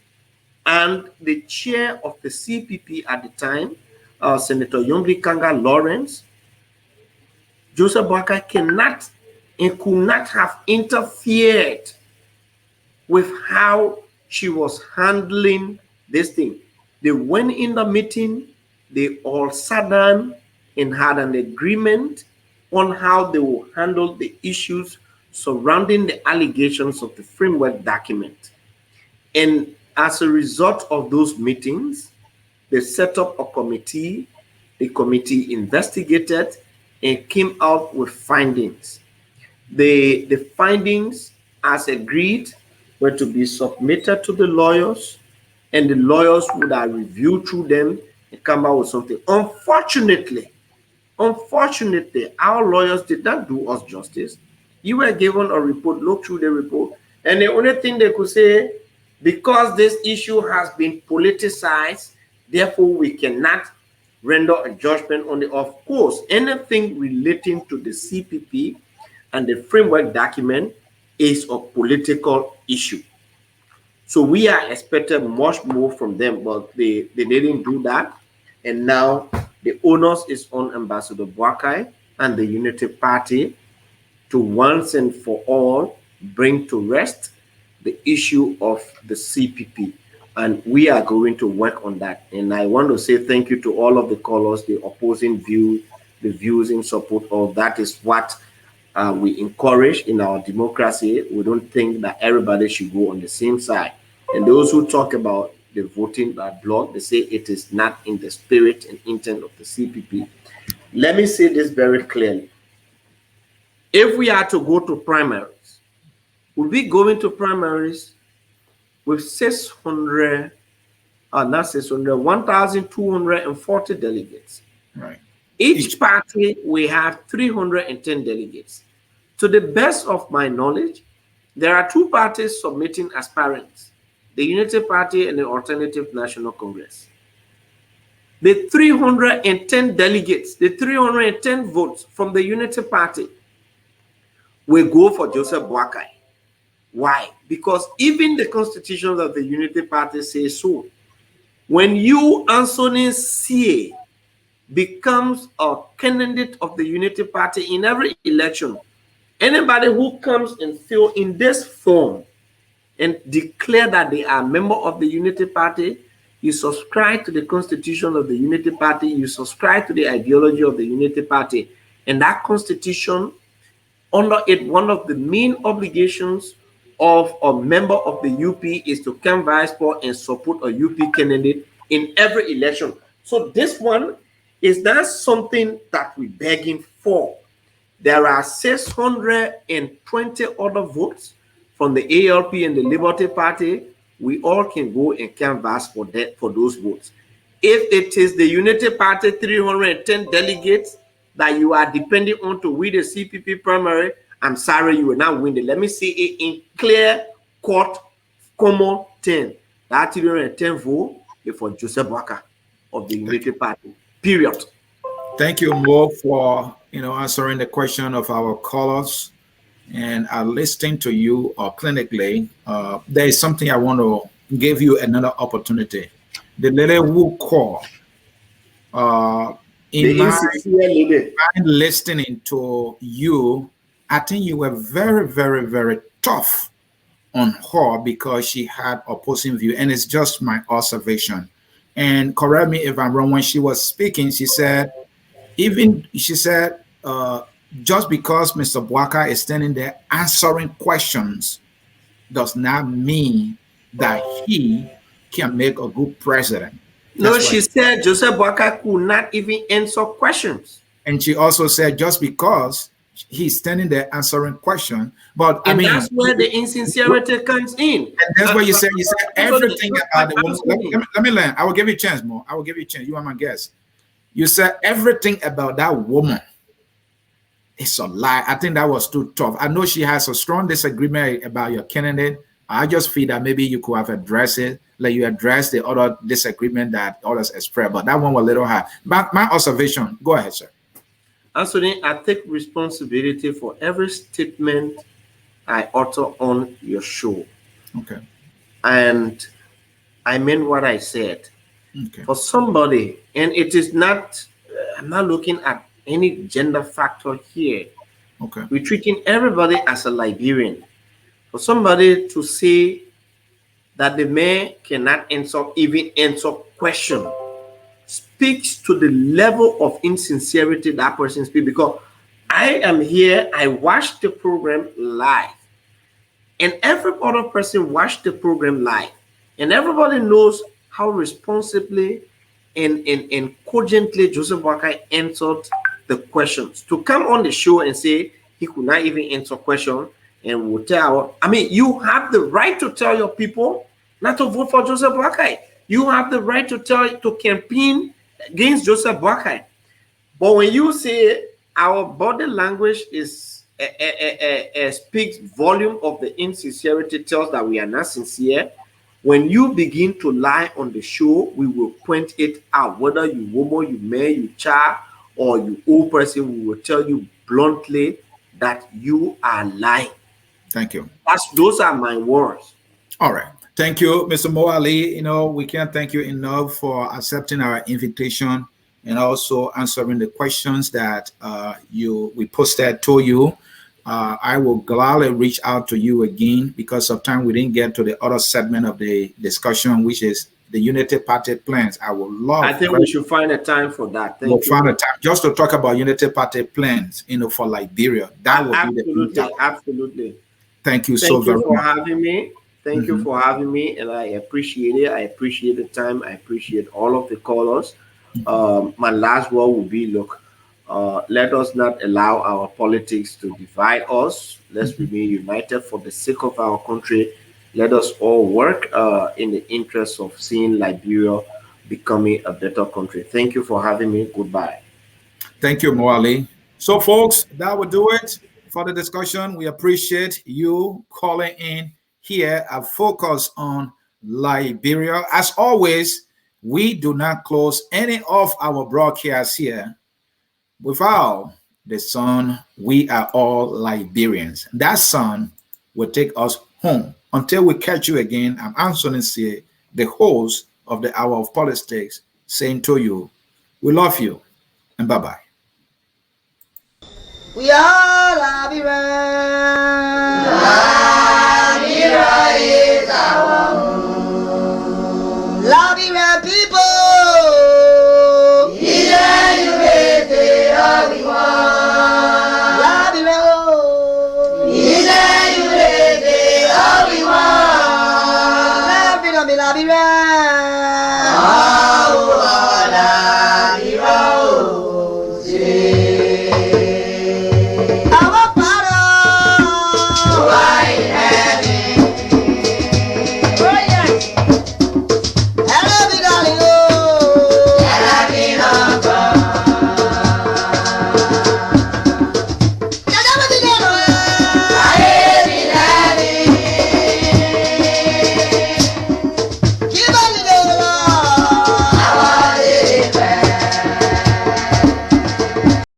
And the chair of the CPP at the time, Senator Youngri Kanga Lawrence, Joseph Boakai cannot and could not have interfered with how she was handling this thing. They went in the meeting, they all sat down and had an agreement on how they will handle the issues surrounding the allegations of the framework document. And as a result of those meetings, they set up a committee. The committee investigated and came out with findings. The findings, as agreed, were to be submitted to the lawyers, and the lawyers would have reviewed through them and come out with something. Unfortunately, our lawyers did not do us justice. You were given a report, look through the report, and the only thing they could say, because this issue has been politicized, therefore we cannot render a judgment on it. Of course, anything relating to the CPP and the framework document is a political issue. So we are expecting much more from them, but they didn't do that. And now the onus is on Ambassador Boakai and the Unity Party to once and for all bring to rest the issue of the CPP. And we are going to work on that. And I want to say thank you to all of the callers, the opposing view, the views in support of that is what we encourage in our democracy. We don't think that everybody should go on the same side. And those who talk about the voting by bloc, they say it is not in the spirit and intent of the CPP. Let me say this very clearly. If we are to go to primaries, we'll be going to primaries with 1,240 delegates. Right. Each party, we have 310 delegates. To the best of my knowledge, there are two parties submitting aspirants, the Unity Party and the Alternative National Congress. The 310 delegates, the 310 votes from the Unity Party will go for Joseph Boakai. Why? Because even the constitution of the Unity Party says so. When you, Anthony C., becomes a candidate of the Unity Party in every election, anybody who comes and fill in this form and declare that they are a member of the Unity Party, you subscribe to the constitution of the Unity Party, you subscribe to the ideology of the Unity Party, And that constitution, under it, one of the main obligations of a member of the UP is to canvass for and support a UP candidate in every election. So this one is not something that we're begging for. There are 620 other votes from the ALP and the Liberty Party. We all can go and canvass for those votes. If it is the Unity Party 310 delegates that you are depending on to win the CPP primary, I'm sorry, you will not win it. Let me see it in clear court, common 10. That 310 vote is for Joseph Walker of the Unity Party, period. Thank you, Mo, for answering the question of our callers and listening to you clinically. There is something I want to give you another opportunity. The lady who called, in my listening to you, I think you were very, very, very tough on her because she had opposing view, and it's just my observation. And correct me if I'm wrong. When she was speaking, she said, just because Mr. Bwaka is standing there answering questions does not mean that he can make a good president. No, she said Joseph Bwaka could not even answer questions. And she also said just because he's standing there answering questions, but that's where the insincerity comes in. And that's what you said everything about the woman. Let me learn. I will give you a chance, Mo. I will give you a chance. You are my guest. You said everything about that woman. It's a lie. I think that was too tough. I know she has a strong disagreement about your candidate. I just feel that maybe you could have addressed it, like you addressed the other disagreement that others expressed, but that one was a little hard. But my observation, go ahead, sir. Anthony, I take responsibility for every statement I utter on your show. Okay. And I meant what I said. Okay. For somebody, and it is not, I'm not looking at any gender factor here. Okay. We're treating everybody as a Liberian. For somebody to say that the man cannot even answer question speaks to the level of insincerity that person speaks. Because I am here, I watched the program live, and every other person watched the program live, and everybody knows how responsibly and cogently Joseph Bwaka answered the questions. To come on the show and say he could not even answer questions, and will tell, you have the right to tell your people not to vote for Joseph Bwaka. You have the right to campaign against Joseph Bwaka. But when you say our body language is speaks volume of the insincerity, tells that we are not sincere. When you begin to lie on the show, we will point it out. Whether you woman, you man, you child, or you old person, we will tell you bluntly that you are lying. Thank you. Those are my words. All right. Thank you, Mr. Mo Ali. We can't thank you enough for accepting our invitation and also answering the questions that we posted to you. I will gladly reach out to you again because of time we didn't get to the other segment of the discussion, which is the Unity Party plans. I would love. I think we should find a time for that. We'll find a time just to talk about Unity Party plans, for Liberia. That would absolutely, be the absolutely. Thank you so very much for having me. Thank you for having me, and I appreciate it. I appreciate the time. I appreciate all of the callers. My last word will be: look, let us not allow our politics to divide us. Let's remain united for the sake of our country. Let us all work in the interest of seeing Liberia becoming a better country. Thank you for having me. Goodbye. Thank you, Mo Ali. So, folks, that will do it for the discussion. We appreciate you calling in here and focus on Liberia. As always, we do not close any of our broadcasts here without the song, "We Are All Liberians." That song will take us home. Until we catch you again, I'm Anthony C., the host of the Hour of Politics, saying to you, we love you, and bye-bye. We are Liberians.